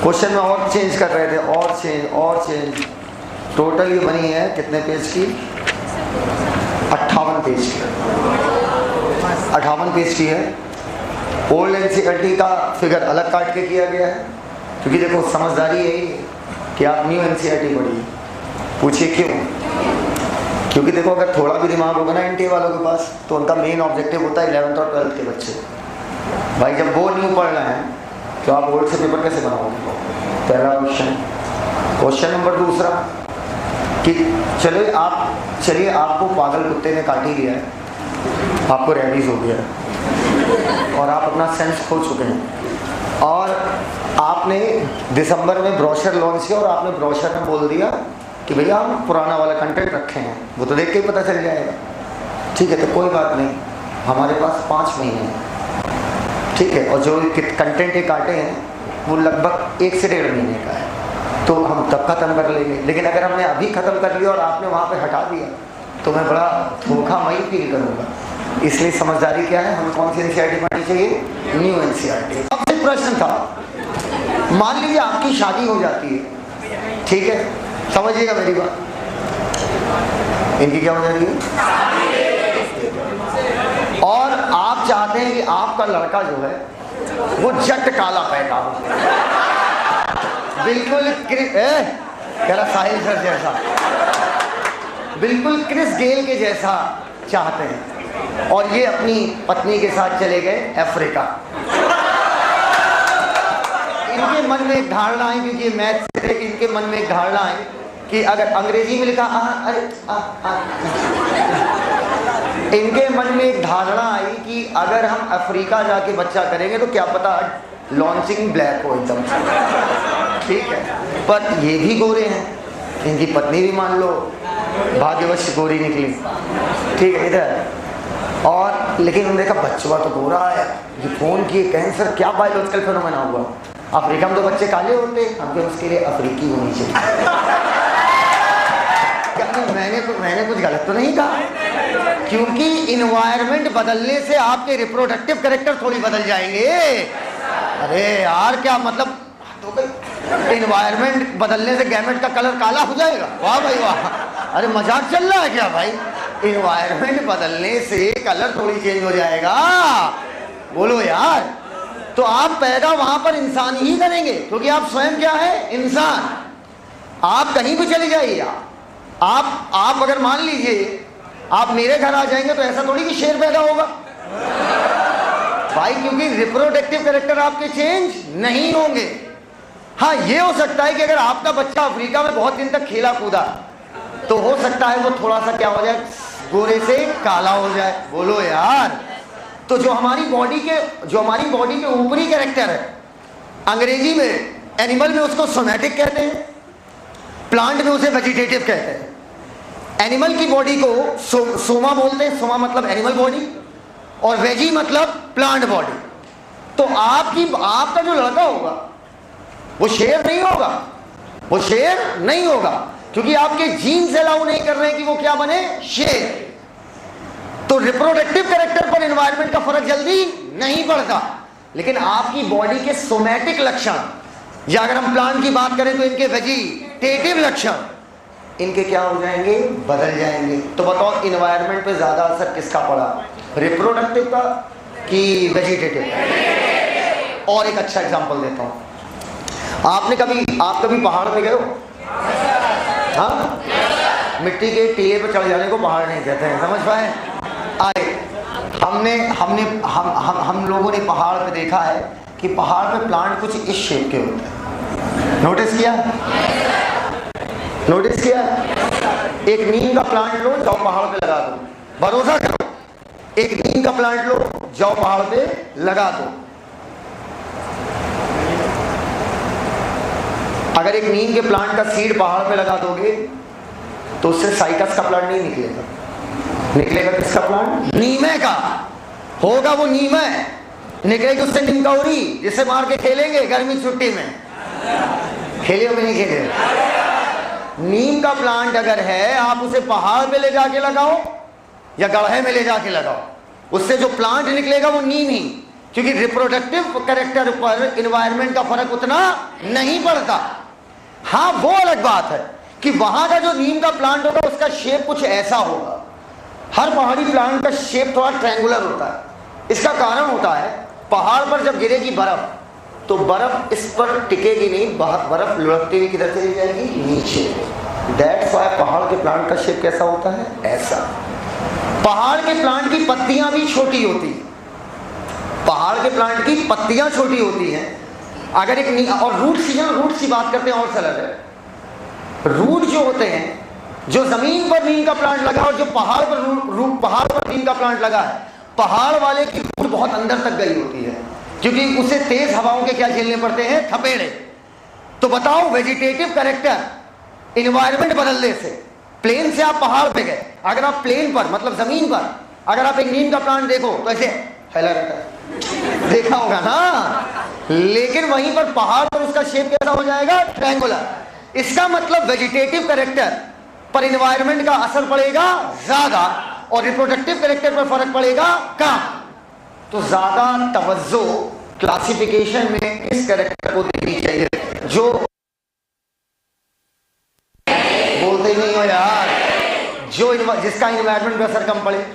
क्वेश्चन में और चेंज कर रहे थे, और चेंज। टोटल ये बनी है कितने पेज की, 58 पेज की, 58 पेज की है। ओल्ड एनसीईआरटी का फिगर अलग काट के किया गया है, क्योंकि देखो समझदारी यही कि आप न्यू एनसीईआरटी पढ़िए। पूछिए क्यों? क्योंकि देखो अगर थोड़ा भी दिमाग होगा ना एनटीए वालों के पास, तो उनका मेन ऑब्जेक्टिव होता है 11th और 12th के बच्चे। भाई जब वो न्यू पढ़ रहे हैं तो आप ओल्ड से पेपर कैसे बनाओगे? पहला क्वेश्चन नंबर दूसरा कि चलिए आपको पागल कुत्ते ने काट ही लिया है, आपको रेबीज हो गया है और आप अपना सेंस खो चुके हैं, और आपने दिसंबर में ब्रोशर लॉन्च किया और आपने ब्रोशर में बोल दिया कि भैया हम पुराना वाला कंटेंट रखे हैं, वो तो देख के ही पता चल जाएगा। ठीक है, तो कोई बात नहीं, हमारे पास 5 महीने हैं, ठीक है, और जो कंटेंट ये काटे हैं वो लगभग 1 से 1.5 महीने का है, तो हम तब खत्म कर लेंगे। लेकिन अगर हमने अभी खत्म कर लिया और आपने वहाँ पे हटा दिया तो मैं बड़ा धोखामयी फील करूँगा। इसलिए समझदारी क्या है, हमें कौन सी एनसीईआरटी पढ़नी चाहिए? New NCERT. अब एक प्रश्न था, मान लीजिए आपकी शादी हो जाती है, ठीक है, समझिएगा मेरी बात, इनकी क्या हो जाती है, और आप चाहते हैं कि आपका लड़का जो है वो जट काला पैदा हो, बिल्कुल कह रहा साहिल सर जैसा, बिल्कुल क्रिस गेल के जैसा चाहते हैं, और ये अपनी पत्नी के साथ चले गए अफ्रीका। इनके मन में एक धारणा है, क्योंकि मैथ से इनके मन में एक धारणा है कि अगर अंग्रेजी में लिखा इनके मन में एक धारणा आई कि अगर हम अफ्रीका जाके बच्चा करेंगे तो क्या पता लॉन्चिंग ब्लैक हो एकदम, ठीक है। पर ये भी गोरे हैं, इनकी पत्नी भी मान लो भाग्यवश गोरी निकली, ठीक है, इधर। और लेकिन उन्होंने देखा बच्चा तो गोरा है, ये फोन किए कैंसर क्या बायोलॉजिकल फिनोमेना हुआ, अफ्रीका में तो बच्चे काले होते, हमको उसके लिए अफ्रीकी होनी चाहिए। मैंने कुछ गलत तो नहीं कहा, क्योंकि इन्वायरमेंट बदलने से आपके रिप्रोडक्टिव कैरेक्टर थोड़ी बदल जाएंगे। अरे यार क्या मतलब, इन्वायरमेंट बदलने से गैमेट का कलर काला हो जाएगा? वाह भाई वाह, अरे मजाक चल रहा है क्या भाई? इन्वायरमेंट बदलने से कलर थोड़ी चेंज हो जाएगा, बोलो यार। तो आप पैदा वहां पर इंसान ही करेंगे, क्योंकि आप स्वयं क्या है, इंसान। आप कहीं भी चले जाइए, आप अगर मान लीजिए आप मेरे घर आ जाएंगे तो ऐसा थोड़ी कि शेर पैदा होगा, भाई क्योंकि रिप्रोडक्टिव कैरेक्टर आपके चेंज नहीं होंगे। हाँ ये हो सकता है कि अगर आपका बच्चा अफ्रीका में बहुत दिन तक खेला कूदा तो हो सकता है वो थोड़ा सा क्या हो जाए, गोरे से काला हो जाए। बोलो यार। तो जो हमारी बॉडी के ऊपरी कैरेक्टर है, अंग्रेजी में एनिमल में उसको सोमैटिक कहते हैं, प्लांट में उसे वेजिटेटिव कहते हैं। एनिमल की बॉडी को सोमा बोलते हैं, सोमा मतलब एनिमल बॉडी, और वेजी मतलब प्लांट बॉडी। तो आपका जो लड़का होगा वो शेर नहीं होगा, वो शेर नहीं होगा, क्योंकि आपके जीन्स अलाउ नहीं कर रहे हैं कि वो क्या बने, शेर। तो रिप्रोडक्टिव कैरेक्टर पर एनवायरनमेंट का फर्क जल्दी नहीं पड़ता, लेकिन आपकी बॉडी के सोमैटिक लक्षण, या अगर हम प्लांट की बात करें तो इनके वेजिटेटिव लक्षण, इनके क्या हो जाएंगे, बदल जाएंगे। तो बताओ एनवायरनमेंट पे ज्यादा असर किसका पड़ा, रिप्रोडक्टिव का कि वेजिटेटिव का? और एक अच्छा एग्जांपल देता हूं। आप कभी पहाड़ पे गए हो? हाँ, मिट्टी के टीले पे चढ़ जाने को पहाड़ नहीं कहते हैं, समझ पाए? हम लोगों ने पहाड़ पे देखा है कि पहाड़ पे प्लांट कुछ इस शेप के होते हैं। नोटिस किया? एक नीम का प्लांट लो, जाओ पहाड़ पे लगा दो, भरोसा करो, एक नीम का प्लांट लो, जाओ पहाड़ पे लगा दो। अगर एक नीम के प्लांट का सीड पहाड़ पे लगा दोगे तो उससे साइकस का प्लांट नहीं निकलेगा किसका प्लांट, नीमे का होगा, वो नीमे निकलेगी उससे निमकौरी, जिसे मार के खेलेंगे गर्मी छुट्टी में। खेले हो कि नहीं खेले? नीम का प्लांट अगर है, आप उसे पहाड़ पे ले जाके लगाओ या गड्ढे में ले जाके लगाओ, उससे जो प्लांट निकलेगा वो नीम ही, क्योंकि रिप्रोडक्टिव कैरेक्टर पर एनवायरनमेंट का फर्क उतना नहीं पड़ता। हाँ वो अलग बात है कि वहां का जो नीम का प्लांट होगा उसका शेप कुछ ऐसा होगा। हर पहाड़ी प्लांट का शेप थोड़ा ट्रायंगुलर होता है। इसका कारण होता है, पहाड़ पर जब गिरेगी बर्फ तो बर्फ इस पर टिकेगी नहीं, बर्फ लुढ़कती हुई किधर चली जाएगी, नीचे। दैट्स व्हाई पहाड़ के प्लांट का शेप कैसा होता है, ऐसा। पहाड़ के प्लांट की पत्तियां भी छोटी होती हैं, पहाड़ के प्लांट की पत्तियां छोटी होती हैं। अगर एक और रूट की बात करते हैं और सरल है। रूट जो होते हैं, जो जमीन पर नीम का प्लांट लगा और जो पहाड़ पर नीम का प्लांट लगा है, पहाड़ वाले की रूट बहुत अंदर तक गई होती है, क्योंकि उसे तेज हवाओं के क्या झेलने पड़ते हैं, थपेड़े। तो बताओ वेजिटेटिव कैरेक्टर एनवायरनमेंट बदलने से, प्लेन से आप पहाड़ पे गए, अगर आप प्लेन पर मतलब जमीन पर अगर आप एक नीम का प्लांट देखो तो ऐसे फैला रहता है, देखा होगा ना। लेकिन वहीं पर पहाड़ पर उसका शेप कैसा हो जाएगा, ट्रायंगुलर। इसका मतलब वेजिटेटिव कैरेक्टर पर एनवायरनमेंट का असर पड़ेगा ज्यादा और रिप्रोडक्टिव कैरेक्टर पर फर्क पड़ेगा कम। तो ज्यादा तवज्जो क्लासिफिकेशन में इस कैरेक्टर को देनी चाहिए, जो बोलते ही नहीं हो यार, जिसका एनवायरनमेंट पे असर कम पड़े,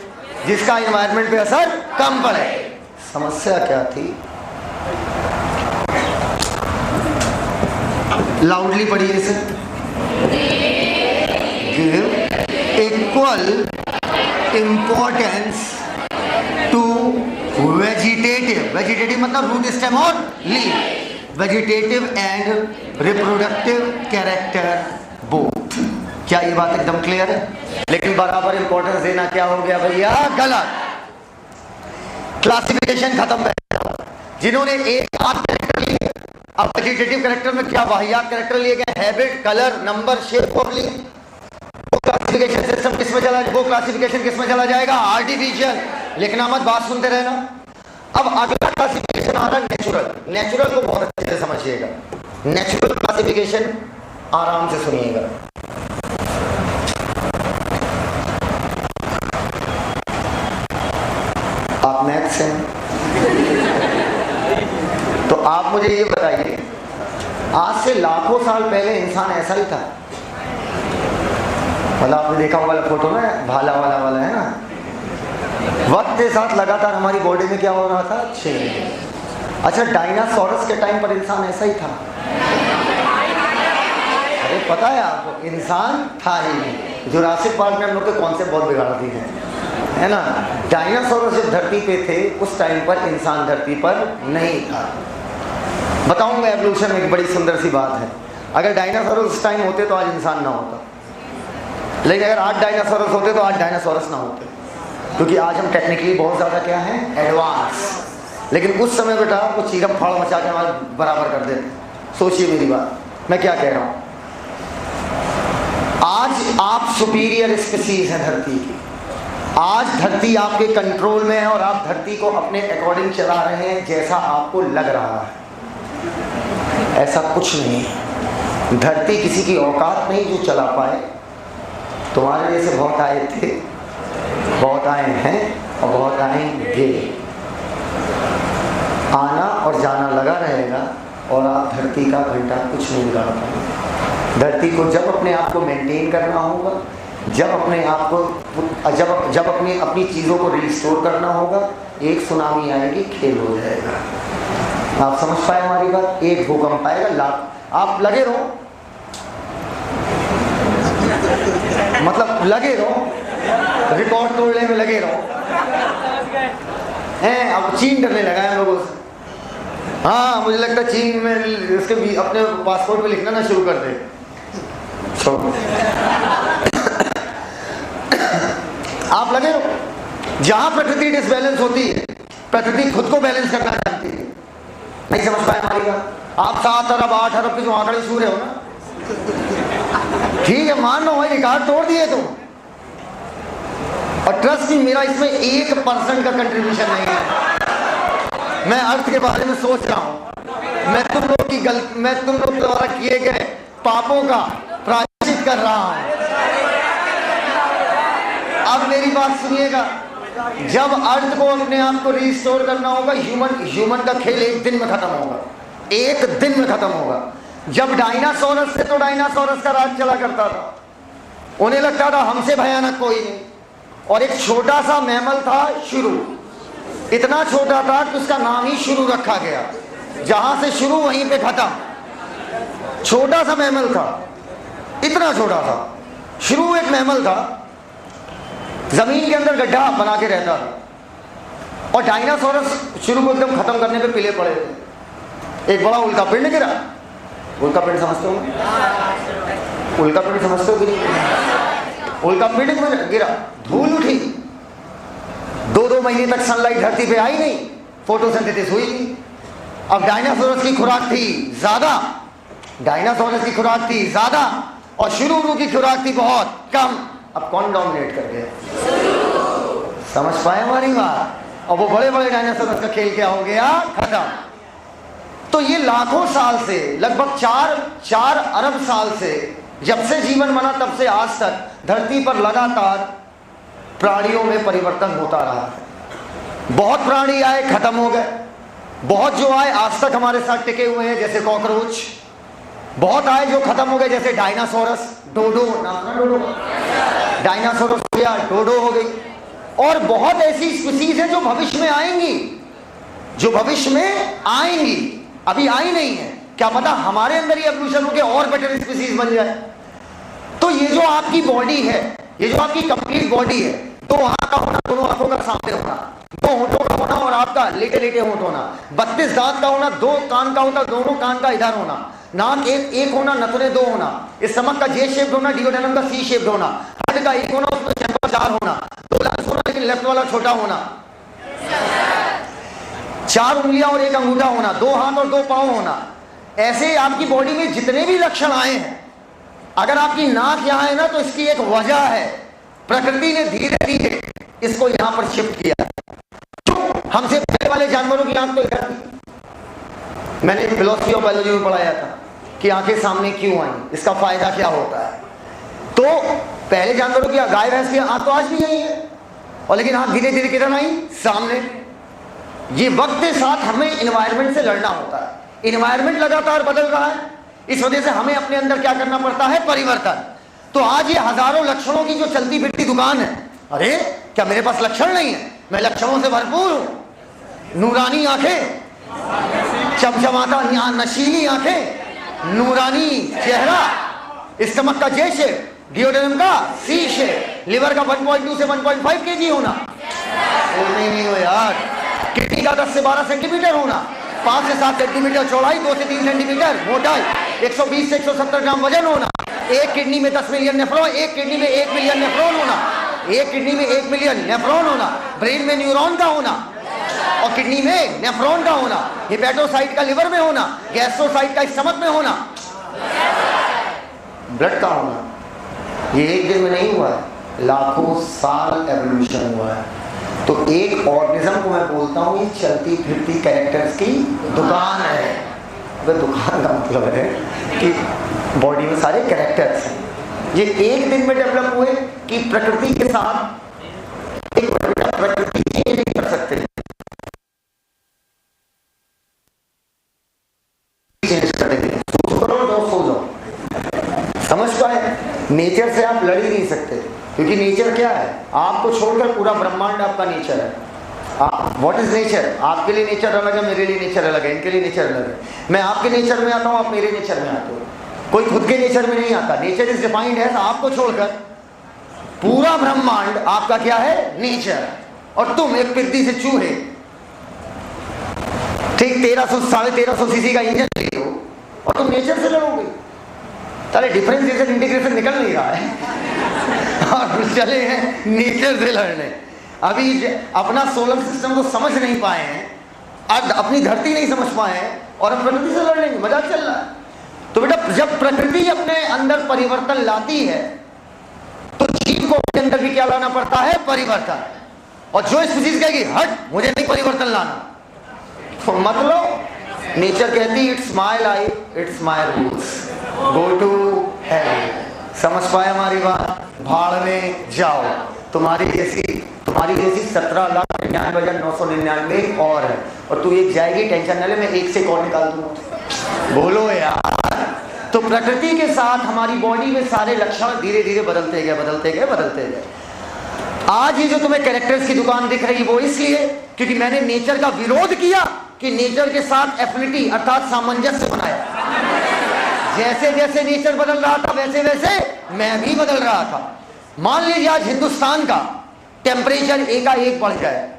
जिसका एनवायरनमेंट पे असर कम पड़े। समस्या क्या थी, लाउडली पढ़िए इसे। Give equal importance to vegetative मतलब रूट स्टेम और leaf, vegetative and reproductive character both. क्या ये बात एकदम क्लियर है? लेकिन बराबर इंपॉर्टेंस देना क्या हो गया भैया, गलत। क्लासिफिकेशन खत्म है। जिन्होंने एक आध कैरेक्टर लिए, अब वेजिटेटिव कैरेक्टर में क्या वाहियात कैरेक्टर लिए गए, हैबिट, कलर, नंबर, शेप और लीफ। वो क्लासिफिकेशन सिस्टम किसमें चला, वो क्लासिफिकेशन किसमें चला जाएगा, आर्टिफिशियल। लिखना मत, बात सुनते रहना। अब अगला क्लासिफिकेशन आ रहा है नेचुरल। नेचुरल को बहुत अच्छे से समझिएगा। नेचुरल क्लासिफिकेशन आराम से सुनिएगा। आप मैथ्स हैं तो आप मुझे ये बताइए, आज से लाखों साल पहले इंसान ऐसा ही था? मतलब आपने देखा वाला फोटो में भाला वाला है ना, वक्त के साथ लगातार हमारी बॉडी में क्या हो रहा था, चेंज। अच्छा, डायनासोरस के टाइम पर इंसान ऐसा ही था? अरे पता है आपको, इंसान था ही नहीं। जुरासिक पार्क में हम लोग के कॉन्सेप्ट बहुत बिगाड़ दिए हैं। है ना। डायनासोरस जब धरती पे थे उस टाइम पर इंसान धरती पर नहीं था। बताऊंगा एवोल्यूशन में एक बड़ी सुंदर सी बात है। अगर डायनासोरस उस टाइम होते तो आज इंसान ना होता, लेकिन अगर आज डायनासोरस होते तो आज डायनासोरस ना होते, क्योंकि आज हम टेक्निकली बहुत ज़्यादा क्या हैं, एडवांस। लेकिन उस समय बेटा वो चीरम फाड़ मचा के हमारे बराबर कर देते। सोचिए मेरी बात, मैं क्या कह रहा हूँ। आज आप सुपीरियर स्पीसीज हैं धरती की। आज धरती आपके कंट्रोल में है और आप धरती को अपने अकॉर्डिंग चला रहे हैं जैसा आपको लग रहा है। ऐसा कुछ नहीं है। धरती किसी की औकात नहीं जो चला पाए। तुम्हारे जैसे बहुत आए थे, बहुत आए हैं और बहुत आएंगे। आना और जाना लगा रहेगा और आप धरती का घंटा कुछ नहीं बिगाड़ पाएंगे। धरती को जब अपने आप को मेंटेन करना होगा, जब अपने आप को जब अपनी चीज़ों को रिस्टोर करना होगा, एक सुनामी आएगी, खेल हो जाएगा। आप समझ पाए हमारी बात। एक भूकंप आएगा, लाख आप लगे रहो, मतलब लगे रहो, रिकॉर्ड तोड़ने में लगे रहो। हैं अब चीन डरने लगा है लोगों से। हाँ मुझे लगता है चीन में उसके भी अपने पासपोर्ट पे लिखना ना शुरू कर दे। छोड़ो आप लगे रहो। जहां प्रकृति डिसबैलेंस होती है, प्रकृति खुद को बैलेंस करना चाहती है। नहीं समझ पाए हमारी बात। आप 7 अरब 8 अरब के जो आंकड़े छू रहे हो ना, ठीक है मान लो भाई रिकॉर्ड तोड़ दिए तुम, और ट्रस्ट में मेरा इसमें 1% का कंट्रीब्यूशन नहीं है। मैं अर्थ के बारे में सोच रहा हूं। मैं तुम लोग द्वारा किए गए पापों का प्रायश्चित कर रहा हूं। अब मेरी बात सुनिएगा। जब अर्थ को अपने आप को रिस्टोर करना होगा, ह्यूमन का खेल एक दिन में खत्म होगा, एक दिन में खत्म होगा। जब डायनासोरस से, तो डायनासोरस का राज चला करता था, उन्हें लगता था हमसे भयानक कोई नहीं। और एक छोटा सा मैमल था शुरू, इतना छोटा था कि उसका नाम ही शुरू रखा गया। जहां से शुरू वहीं पे खत्म। छोटा सा मैमल था, इतना छोटा था, शुरू एक मैमल था, जमीन के अंदर गड्ढा बना के रहता था। और डायनासोरस शुरू को एकदम खत्म करने पे पिले पड़े थे। एक बड़ा उल्का पिंड गिरा। उल्का पिंड समझते हो? उल्का पिंड समझते हो कि नहीं? उल्का पिंड में गिरा, धूल उठी, 2-2 महीने तक सनलाइट धरती पे आई नहीं, फोटोसिंथेसिस हुई नहीं। अब डायनासोरस की खुराक थी ज्यादा, डायनासोरस की खुराक थी ज्यादा और शुरू की खुराक थी बहुत कम। अब कौन डोमिनेट कर गया? समझ पाए हमारी बात। और वो बड़े बड़े डायनासोरस का खेल क्या हो गया? खत्म। तो ये लाखों साल से, लगभग 4 अरब साल से, जब से जीवन बना तब से आज तक धरती पर लगातार प्राणियों में परिवर्तन होता रहा है। बहुत प्राणी आए, खत्म हो गए। बहुत जो आए आज तक हमारे साथ टिके हुए हैं, जैसे कॉकरोच। बहुत आए जो खत्म हो गए, जैसे डायनासोरस, डोडो, डोडो डायनासोरस हो गया, डोडो हो गई। और बहुत ऐसी स्पीसीज हैं जो भविष्य में आएंगी, जो भविष्य में आएंगी, अभी आई नहीं है। क्या पता हमारे अंदर ही एवोल्यूशन होकर और बेटर स्पीसीज बन जाए। तो ये जो आपकी बॉडी है, ये जो आपकी कंप्लीट बॉडी है, 2 आंख का होना, दोनों आंखों का सामने होना, 2 होठों का होना और आपका लेटे लेटे होंठ होना, 32 दांत का होना, 2 कान का होना, दोनों कान का इधर होना, नाक एक होना, नथुने 2 होना, स्टमक का जे शेप्ड होना, डिओडेनम का सी शेप्ड होना, हार्ट का 1 होना, उसमें चैम्बर 4 होना, 2 लंग्स होना लेकिन लेफ्ट वाला छोटा होना, 4 उंगलियां और 1 अंगूठा होना, 2 हाथ और 2 पांव होना। ऐसे आपकी बॉडी में जितने भी लक्षण आए हैं, अगर आपकी नाक यहां है ना, तो इसकी एक वजह है। प्रकृति ने धीरे धीरे इसको यहां पर शिफ्ट किया। हमसे पहले वाले जानवरों की आंख तो इधर थी। मैंने फिलॉसफी ऑफ बायोलॉजी में पढ़ाया था कि आंखें सामने क्यों आई, इसका फायदा क्या होता है। तो पहले जानवरों की, गाय भैंस की आंख तो आज भी यही है, और लेकिन आंख धीरे धीरे किधर आई? सामने। ये वक्त के साथ हमें इन्वायरमेंट से लड़ना होता है। इन्वायरमेंट लगातार बदल रहा है, इस वजह से हमें अपने अंदर क्या करना पड़ता है? परिवर्तन। तो आज ये हजारों लक्षणों की जो चलती फिरती दुकान है, अरे क्या मेरे पास लक्षण नहीं है? मैं लक्षणों से भरपूर हूं। नूरानी आंखें, चमचमाता नशीली आंखें, नूरानी चेहरा, स्टमक का जे शेप, डिओडेनम का सी शेप, लिवर का 1.2 से 1.5 kg होना, नहीं हो यार, किडनी का 10 से 12 सेंटीमीटर होना, 5 से 7 सेंटीमीटर चौड़ाई, 2 से 3 सेंटीमीटर मोटाई, 120 से 170 ग्राम वजन होना, एक किडनी में 10 मिलियन नेफ्रॉन, एक किडनी में 1 मिलियन नेफ्रॉन होना, एक किडनी में 1 मिलियन नेफ्रॉन होना, ब्रेन में न्यूरॉन का होना और किडनी में नेफ्रॉन का होना, हिपेटोसाइट का लिवर में होना, गैस्ट्रोसाइट का स्टमक में होना, ब्लड का होना। ये एक दिन में नहीं हुआ है, लाखों साल एवोल्यूशन हुआ है। तो एक ऑर्गेनिज्म को मैं बोलता हूँ ये चलती फिरती कैरेक्टर्स की दुकान है। वह दुकान का मतलब है कि बॉडी में सारे कैरेक्टर्स हैं, ये एक दिन में डेवलप हुए कि प्रकृति के साथ एक प्रकृति चेंज नहीं कर सकते, चेंज कर देंगे। सो जाओ, समझ पाए? नेचर से आप लड़ ही नहीं सकते, क्योंकि नेचर क्या है? आपको छोड़कर पूरा ब्रह्मांड आपका नेचर है। What is nature? आपके लिए नेचर अलग है, मेरे लिए नेचर अलग है, इनके लिए नेचर अलग है। मैं आपके नेचर में आता हूँ, आप मेरे नेचर में आते हो, कोई खुद के नेचर में नहीं आता। नेचर इज डिफाइंड है, आपको छोड़कर पूरा ब्रह्मांड आपका क्या है? नेचर। और तुम एक पिद्दी से चूहे, ठीक 1300-1350 सीसी का इंजन ले लो और तुम नेचर से लड़ोगे। ताले डिफरेंशिएशन इंटीग्रेशन निकल नहीं रहा है और चले हैं नेचर से लड़ने। अभी अपना सोलर सिस्टम को समझ नहीं पाए हैं, आज अपनी धरती नहीं समझ पाए हैं और हम प्रकृति से लड़ लेंगे, मजाक चल रहा है। तो बेटा जब प्रकृति अपने अंदर परिवर्तन लाती है तो जीव को अपने अंदर भी क्या लाना पड़ता है? परिवर्तन। और जो स्पीशीज कहेगी हट मुझे नहीं परिवर्तन लाना, तो मतलब नेचर कहती it's my life, it's my rules, go to hell. समझ पाए हमारी बात? भाड़ में जाओ। तुम्हारी जैसी 17,99,999 और है, और तू एक जाएगी, टेंशन न ले, मैं एक से एक और निकाल दूंगा। बोलो यार। तो प्रकृति के साथ हमारी बॉडी में सारे लक्षण धीरे धीरे बदलते गए। आज ये जो तुम्हें कैरेक्टर्स की दुकान दिख रही है वो इसलिए क्योंकि मैंने नेचर का विरोध किया कि नेचर के साथ एफिनिटी अर्थात सामंजस्य बनाया। जैसे जैसे नेचर बदल रहा था वैसे वैसे मैं भी बदल रहा था। मान लीजिए आज हिंदुस्तान का टेम्परेचर एकाएक बढ़ जाए,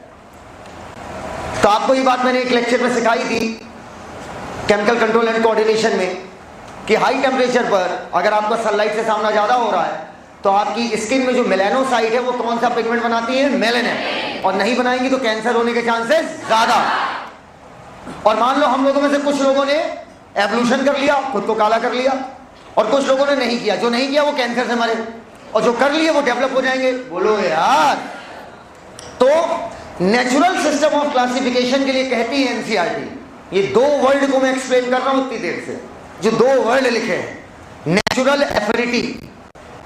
तो आपको ये बात मैंने एक लेक्चर में सिखाई थी केमिकल कंट्रोल एंड कोऑर्डिनेशन में कि हाई टेम्परेचर पर अगर आपका सनलाइट से सामना ज्यादा हो रहा है तो आपकी स्किन में जो मेलानोसाइट है वो कौन सा पिगमेंट बनाती है? मेलानिन। और नहीं बनाएंगी तो कैंसर होने के चांसेस ज्यादा। और मान लो हम लोगों में से कुछ लोगों ने एवोल्यूशन कर लिया, खुद को काला कर लिया, और कुछ लोगों ने नहीं किया। जो नहीं किया वो कैंसर से मरे, और जो कर लिए वो डेवलप हो जाएंगे। बोलो यार। तो नेचुरल सिस्टम ऑफ क्लासिफिकेशन के लिए कहती है एनसीईआरटी, ये दो वर्ड को मैं एक्सप्लेन कर रहा हूं इतनी देर से, जो दो वर्ड लिखे हैं, नेचुरल एफिनिटी।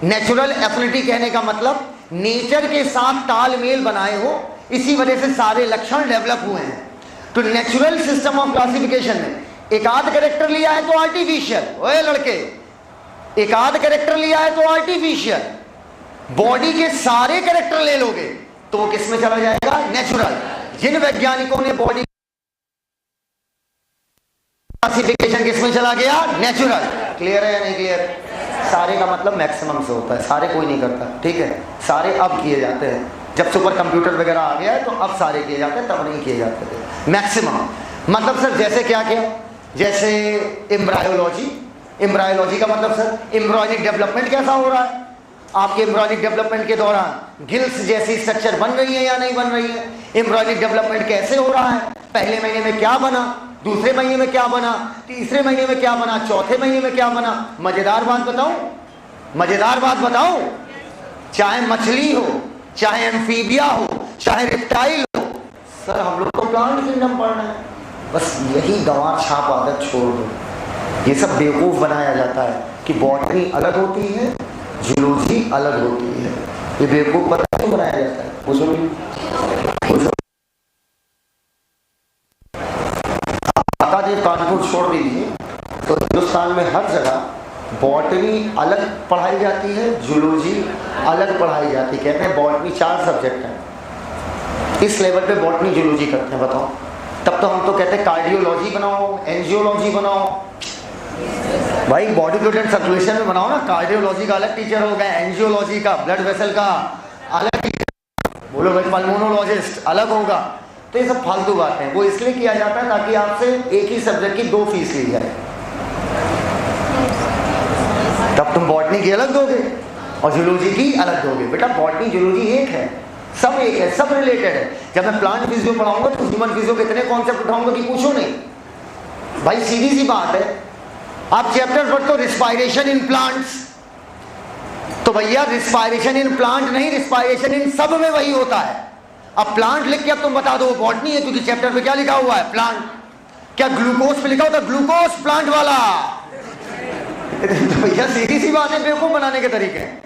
नेचुरल एफिनिटी कहने का मतलब नेचर के साथ तालमेल बनाए हो, इसी वजह से सारे लक्षण डेवलप हुए हैं। तो नेचुरल सिस्टम ऑफ क्लासिफिकेशन में एक आध कैरेक्टर लिया है तो आर्टिफिशियल, ओए लड़के, एक आध कैरेक्टर लिया है तो आर्टिफिशियल। बॉडी के सारे कैरेक्टर ले लोगे तो वो किस में चला जाएगा? नेचुरल। जिन वैज्ञानिकों ने बॉडी क्लासिफिकेशन किस में चला गया? नेचुरल। क्लियर है या नहीं क्लियर? सारे का मतलब मैक्सिमम से होता है, सारे कोई नहीं करता, ठीक है? सारे अब किए जाते हैं, जब सुपर कंप्यूटर वगैरह आ गया है तो अब सारे किए जाते हैं, तब नहीं किए जाते थे। मैक्सिमम मतलब सर जैसे क्या किया? जैसे एम्ब्रायोलॉजी। एम्ब्रायोलॉजी का मतलब सर एम्ब्रॉयनिक डेवलपमेंट कैसा हो रहा है? आपके एम्ब्रॉयनिक डेवलपमेंट के दौरान गिल्स जैसी स्ट्रक्चर बन रही है या नहीं बन रही है? एम्ब्रॉयनिक डेवलपमेंट कैसे हो रहा है? पहले महीने में क्या बना, दूसरे महीने में क्या बना, तीसरे महीने में क्या बना, चौथे महीने में क्या बना? मजेदार बात बताऊं? मजेदार बात बताऊं? चाहे मछली हो, चाहे एम्फीबिया हो, चाहे रिप्टाइल हो, सर हम लोग को प्लांट किंगडम पढ़ना है। बस यही गंवार छाप आदत छोड़ दो। ये सब बेवकूफ बनाया जाता है कि बॉटनी अलग होती है, जूलॉजी अलग होती है। ये बेवकूफ क्यों बनाया जाता है? कानपुर छोड़ दीजिए तो हिंदुस्तान में हर जगह बॉटनी अलग पढ़ाई जाती है, जूलॉजी अलग पढ़ाई जाती है। कहते हैं बॉटनी 4 सब्जेक्ट हैं, इस लेवल पे बॉटनी जूलॉजी करते हैं। बताओ, तब तो हम तो कहते हैं कार्डियोलॉजी बनाओ, एंजियोलॉजी बनाओ। भाई बॉडी फ्लूइड एंड सर्कुलेशन में बनाओ ना, कार्डियोलॉजी का अलग टीचर होगा, एंजियोलॉजी का, ब्लड वेसल का अलग टीचर, बोलो भाई पल्मोनोलॉजिस्ट अलग होगा। तो ये सब फालतू बातें हैं, वो इसलिए किया जाता है ताकि आपसे एक ही सब्जेक्ट की 2 फीस ली जाए। तब तुम बॉटनी की अलग दोगे और जूलॉजी की अलग दोगे। बेटा बॉटनी जूलॉजी एक है, सब एक है, सब रिलेटेड है। जब मैं प्लांट फिजियो पढ़ाऊंगा तो ह्यूमन फिजियो के इतने कॉन्सेप्ट उठाऊंगा कि पूछो नहीं। भाई सीधी सी बात है, आप चैप्टर पढ़ते हो रिस्पायरेशन इन प्लांट्स, तो भैया रिस्पायरेशन इन प्लांट नहीं, रिस्पायरेशन इन सब में वही होता है। अब प्लांट लिख के अब तुम बता दो बॉटनी है, क्योंकि चैप्टर पे क्या लिखा हुआ है, प्लांट। क्या ग्लूकोज पे लिखा होता है ग्लूकोज प्लांट वाला? तो भैया सीधी सी बात है, बेवकूफ बनाने के तरीके हैं।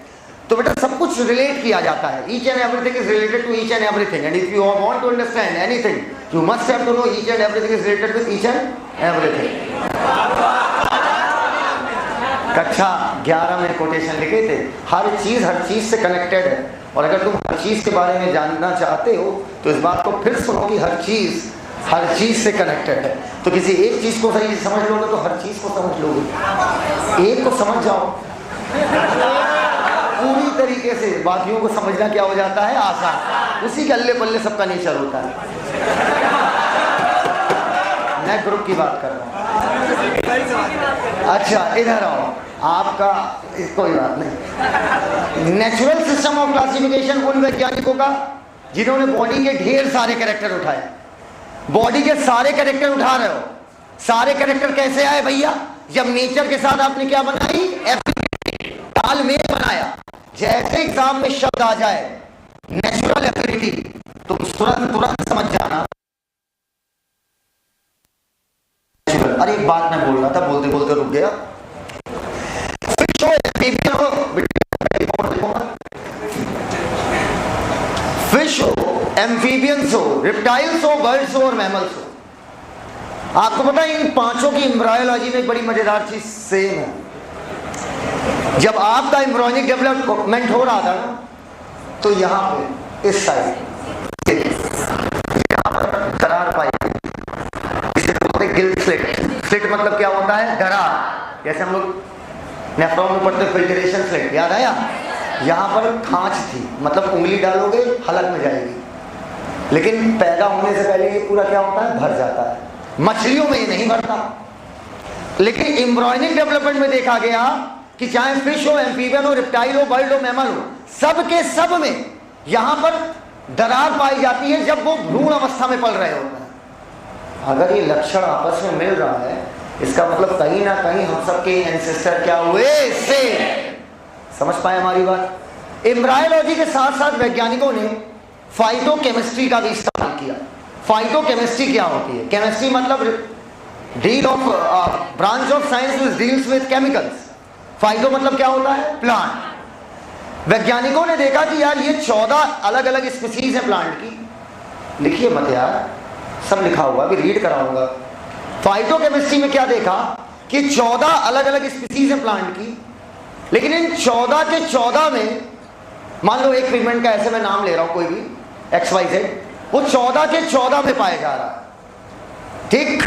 तो बेटा सब कुछ रिलेट किया जाता है, each and everything is related to each and everything, and if you want to understand anything you must have to know each and everything is related with each and everything. कक्षा 11 में quotation लिखे थे, हर चीज से connected है, और अगर तुम हर चीज के बारे में जानना चाहते हो तो इस बात को फिर सुनो कि हर चीज से कनेक्टेड है। तो किसी एक चीज को सही समझ लोगे तो हर चीज को समझ लोगे। एक को समझ जाओ पूरी तरीके से, बाकियों को समझना क्या हो जाता है, आसान। उसी के अल्ले पल्ले सबका नेचर होता है। मैं ग्रुप की बात कर रहा हूँ। अच्छा इधर आओ, आपका कोई बात नहीं। नेचुरल सिस्टम ऑफ क्लासिफिकेशन उन वैज्ञानिकों का जिन्होंने बॉडी के ढेर सारे कैरेक्टर उठाए। बॉडी के सारे कैरेक्टर उठा रहे हो, सारे कैरेक्टर कैसे आए भैया? जब नेचर के साथ आपने क्या बनाई, तालमेल बनाया। जैसे एग्जाम में शब्द आ जाए नेचुरल एफिनिटी तो तुरंत समझ जाना। अरे एक बात मैं बोल रहा था, बोलते बोलते रुक गया। फिश हो, एम्फीबियंस हो, रिप्टाइल्स हो, बर्ड्स हो और मैमल्स हो। आपको पता है इन पांचों की एम्ब्रायोलॉजी में एक बड़ी मजेदार चीज सेम है। जब आपका एम्ब्रियोनिक डेवलपमेंट हो रहा था ना, तो यहाँ पे इस साइड यहाँ पर दरार पाई, इसे बोलते हैं गिल स्लिट। स्लिट मतलब क्या होता है, दरार। जैसे हम लोग नेफ्रॉन में पढ़ते फिल्ट्रेशन स्लिट, याद आया? यहाँ पर खांच थी, मतलब उंगली डालोगे हलक में जाएगी, लेकिन पैदा होने से पहले ये पूरा क्या होता है, भर जाता है। मछलियों में ये नहीं भरता, लेकिन एम्ब्रियोनिक डेवलपमेंट में देखा गया कि चाहे फिश हो, एम्फीबियन हो, रिप्टाइल हो, बर्ड हो, मैमल हो, सब के सब में यहां पर दरार पाई जाती है जब वो भ्रूण अवस्था में पल रहे होते हैं। अगर ये लक्षण आपस में मिल रहा है, इसका मतलब कहीं ना कहीं हम सबके एंसेस्टर क्या हुए, से समझ पाए हमारी बात? एम्ब्रायोलॉजी के साथ साथ वैज्ञानिकों ने फाइटोकेमिस्ट्री का भी इस्तेमाल किया। फाइटोकेमिस्ट्री क्या होती है? केमिस्ट्री मतलब deal of branch of science which deals with chemicals. Phyto मतलब क्या होता है, प्लांट। वैज्ञानिकों ने देखा कि यार ये 14 अलग अलग स्पीसीज है प्लांट की। लिखिए मत यार, सब लिखा हुआ, अभी रीड कराऊंगा। फाइटोकेमिस्ट्री में क्या देखा कि 14 अलग अलग स्पीसीज है प्लांट की, लेकिन इन 14 के 14 में, मान लो एक पिगमेंट का ऐसे मैं नाम ले रहा हूं कोई भी XYZ, वो 14 के 14 में पाया जा रहा है। ठीक,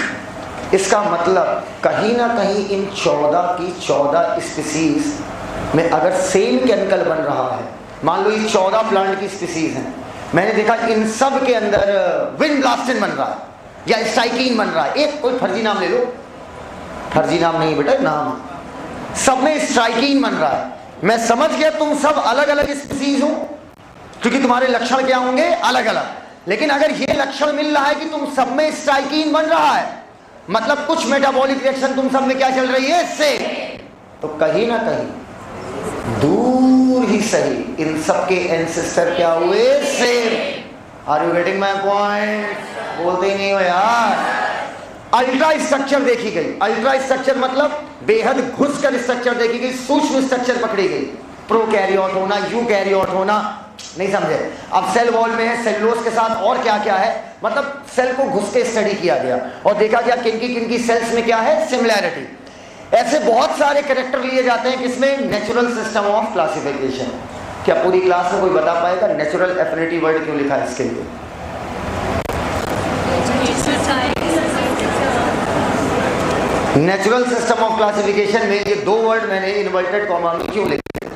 इसका मतलब कहीं ना कहीं इन 14 की 14 स्पीसीज में अगर सेम केमिकल बन रहा है, मान लो ये 14 प्लांट की स्पीसीज हैं, मैंने देखा इन सब के अंदर विनब्लास्टिन बन रहा है या स्ट्राइकीन बन रहा है। एक कोई फर्जी नाम ले लो, फर्जी नाम नहीं बेटा, नाम, सब में स्ट्राइकीन बन रहा है। मैं समझ गया तुम सब अलग अलग स्पीसीज हो, क्योंकि तुम्हारे लक्षण क्या होंगे, अलग अलग। लेकिन अगर ये लक्षण मिल रहा है कि तुम सब में स्ट्राइकीन बन रहा है, मतलब कुछ मेटाबॉलिक रिएक्शन तुम सब में क्या चल रही है, से, तो कहीं ना कहीं दूर ही सही इन सब के एंसेस्टर क्या हुए, same. Are you getting my point? बोलते ही नहीं हो यार। अल्ट्रा स्ट्रक्चर देखी गई। अल्ट्रा स्ट्रक्चर मतलब बेहद घुसकर स्ट्रक्चर देखी गई, सूक्ष्म स्ट्रक्चर पकड़ी गई। प्रोकैरियोट होना, यूकैरियोट होना, नहीं समझे? अब सेल वॉल में है, सेलुलोज के साथ और क्या क्या है, मतलब सेल को घुस के स्टडी किया गया और देखा गया किन की सेल्स में क्या है, सिमिलैरिटी। ऐसे बहुत सारे कैरेक्टर लिए जाते हैं किसमें, नेचुरल सिस्टम ऑफ क्लासिफिकेशन। क्या पूरी क्लास में कोई बता पाएगा नेचुरल एफिनिटी वर्ड क्यों लिखा है इसके लिए? नेचुरल सिस्टम ऑफ क्लासिफिकेशन में ये दो वर्ड मैंने इन्वर्टेड कॉमा में क्यों लिखे?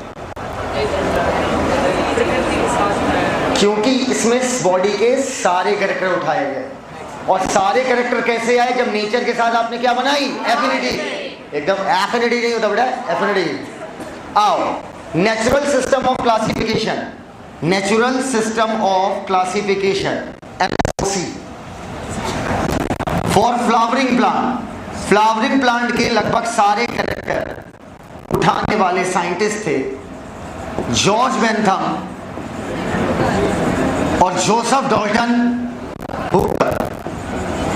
क्योंकि इसमें बॉडी के सारे कैरेक्टर उठाए गए। और सारे कैरेक्टर कैसे आए? जब नेचर के साथ आपने क्या बनाई? एफिनिटी। एकदम एफिनिटी नहीं होता बेटा, एफिनिटी। आओ, natural system of classification, natural system of classification NSOC for flowering plant. Flowering plant के लगभग सारे कैरेक्टर उठाने वाले साइंटिस्ट थे जॉर्ज बेंथम और जोसेफ डॉल्टन हुकर।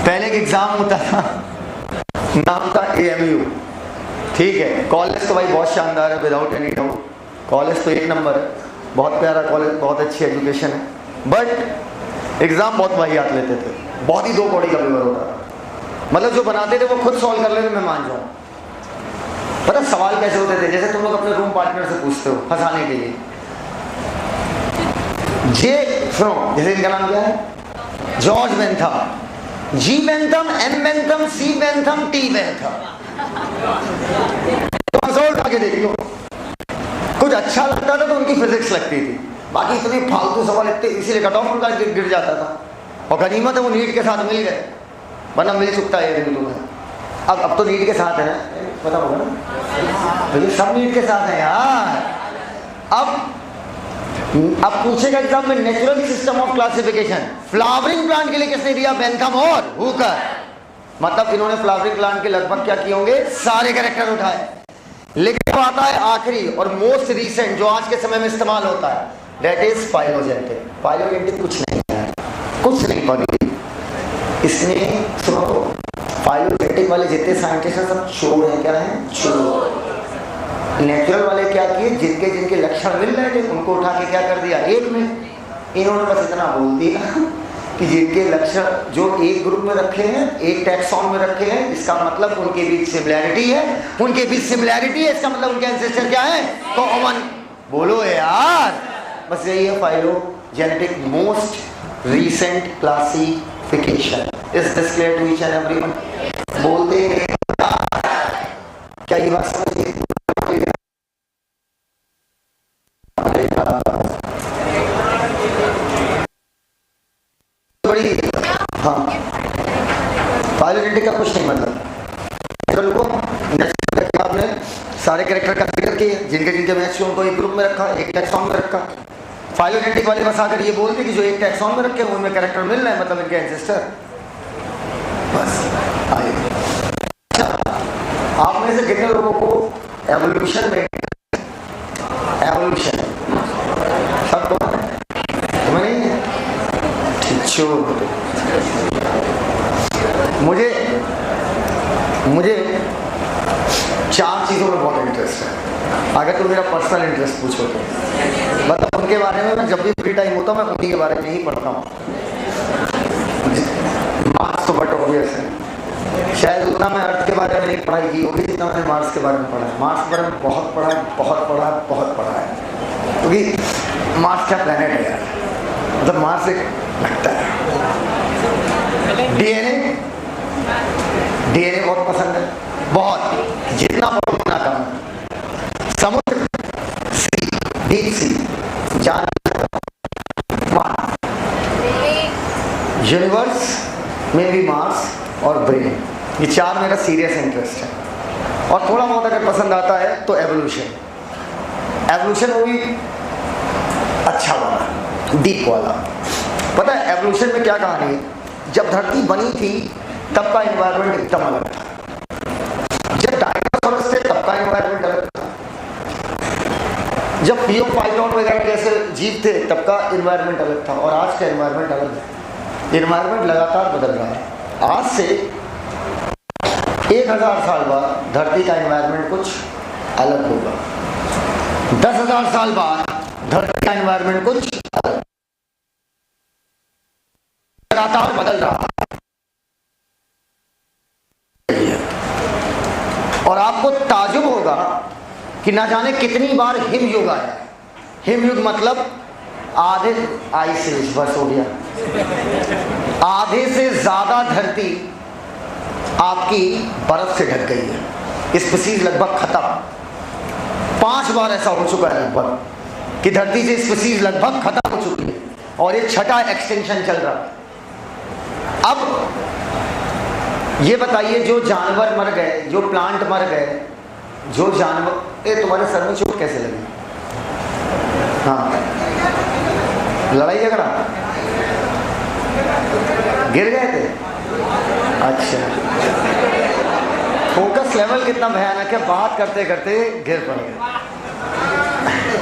पहले एक एग्जाम होता था, नाम था AMU, ठीक है। कॉलेज तो भाई बहुत शानदार है, विदाउट एनी डाउट। कॉलेज तो एक नंबर है, बहुत प्यारा कॉलेज, बहुत अच्छी एजुकेशन है। बट एग्जाम बहुत वाहियात लेते थे, बहुत ही दो कौड़ी का पेपर होता था। मतलब जो बनाते थे वो खुद सॉल्व कर लेते, मैं मान जाऊँ। पता सवाल कैसे होते थे? जैसे तुम लोग अपने रूम पार्टनर से पूछते हो फंसाने के लिए, सुनो, जैसे इनका नाम क्या है? George Bentham, G Bentham, M Bentham, C Bentham, T Bentham. तो आंसर उठा के देख लो। कुछ अच्छा लगता था तो उनकी फिजिक्स लगती थी, बाकी इतने फालतू सवाल इतने, इसीलिए कट ऑफ उनका गिर जाता था। और गनीमत है वो नीट के साथ मिल गए, वरना मिल चुकता है तुम्हें। अब तो नीट के साथ है ना, पता होगा ना भैया, सब नीट के साथ है यार। अब पूछेगा एग्जाम में natural system of classification flowering plant के लिए किसने दिया? बेंथम और हुकर। मतलब इन्होंने फ्लावरिंग प्लांट के लगभग क्या किए होंगे? सारे कैरेक्टर उठाए। लेकिन अब आता है आखिरी और मोस्ट रीसेंट जो आज के समय में इस्तेमाल होता है, दैट इज फाइलोजेनेटिक। फाइलोजेनेटिक कुछ नहीं है, कुछ नहीं पढ़ी इसने। सुनो, फाइलोजेनेटिक वाले जितने साइंटिस्ट हैं सब चोर हैं। क्या है? चोर। नेचुरल वाले क्या किए? जिनके जिनके लक्षण मिल रहे थे उनको उठा के क्या कर दिया? एक में इन्होंने बस इतना बोल दिया कि जिनके लक्षण जो एक ग्रुप में रखे हैं, एक टैक्सॉन में रखे हैं, इसका मतलब उनके बीच सिमिलैरिटी है। उनके बीच सिमिलैरिटी है, इसका मतलब उनके एंसेस्टर क्या है? कॉमन। बोलो यार, बस यही है phylogenetic most recent classification. Is this clear to each and everyone? बोलते हैं क्या ये बात समझिए? बड़ी हाँ, फाइलोजेनेटिक का कुछ नहीं मतलब। आपने सारे कैरेक्टर का जिक्र किए, जिनके जिनके मैच उनको एक ग्रुप में रखा, एक टैक्सॉन में रखा। फाइलोजेनेटिक वाले बस आकर ये बोलते कि जो एक टैक्सॉन में रखे उनमें कैरेक्टर मिल रहा है, मतलब इनके एंसेस्टर। बस आइए, आप में से कितने लोगों को एवोल्यूशन में, एवोल्यूशन सब तुम्हें नहीं है? मुझे 4 चीज़ों में बहुत इंटरेस्ट है। अगर तुम मेरा पर्सनल इंटरेस्ट पूछो तो मतलब उनके बारे में मैं जब भी फ्री टाइम होता हूँ मैं उन्हीं के बारे में ही पढ़ता हूँ। मार्स तो बट ऑब्वियस है, शायद उतना मैं अर्थ के बारे में नहीं पढ़ाई की होगी जितना मैंने मार्स के बारे में पढ़ा है। मार्स के बारे में बहुत पढ़ा है, बहुत पढ़ा है, क्योंकि मार्स क्या प्लैनेट है यार, मतलब मार्स एक लगता है। डीएनए बहुत पसंद है, बहुत, जितना पढ़ो उतना कम। समुद्र, सी, डीप सी, जान, यूनिवर्स में भी मार्स और ब्रेन, ये 4 मेरा सीरियस इंटरेस्ट है। और थोड़ा बहुत अगर पसंद आता है तो एवोल्यूशन। एवोल्यूशन वो भी अच्छा वाला, डीप वाला। पता है एवोल्यूशन में क्या कहानी है? जब धरती बनी थी तब का एनवायरनमेंट एकदम अलग था। जब डायनासोरस थे तब का एनवायरनमेंट अलग था। जब थियोफाइटोन वगैरह जैसे जीव थे तब का एनवायरनमेंट अलग था। और आज का एनवायरनमेंट अलग है। एनवायरनमेंट लगातार बदल रहा है। आज से 1000 साल बाद धरती का एनवायरनमेंट कुछ अलग होगा। 10,000 साल बाद धरती का एनवायरनमेंट कुछ अलग, लगातार बदल रहा है। और आपको ताजुब होगा कि ना जाने कितनी बार हिमयुग आया। हिमयुग मतलब आधे आइस एज, बस हो गया। आधे से ज्यादा धरती आपकी बर्फ से ढक गई है, स्पीसीज लगभग खत्म। 5 बार ऐसा हो चुका है लगभग कि धरती से स्पीसीज लगभग खत्म हो चुकी है, और ये छठा एक्सटेंशन चल रहा है। अब ये बताइए, जो जानवर मर गए, जो प्लांट मर गए, जो जानवर, तुम्हारे सर में चोट कैसे लगी? हाँ, लड़ाई झगड़ा, गिर गए थे? अच्छा, फोकस लेवल कितना भयानक है, बात करते करते गिर पड़ गए।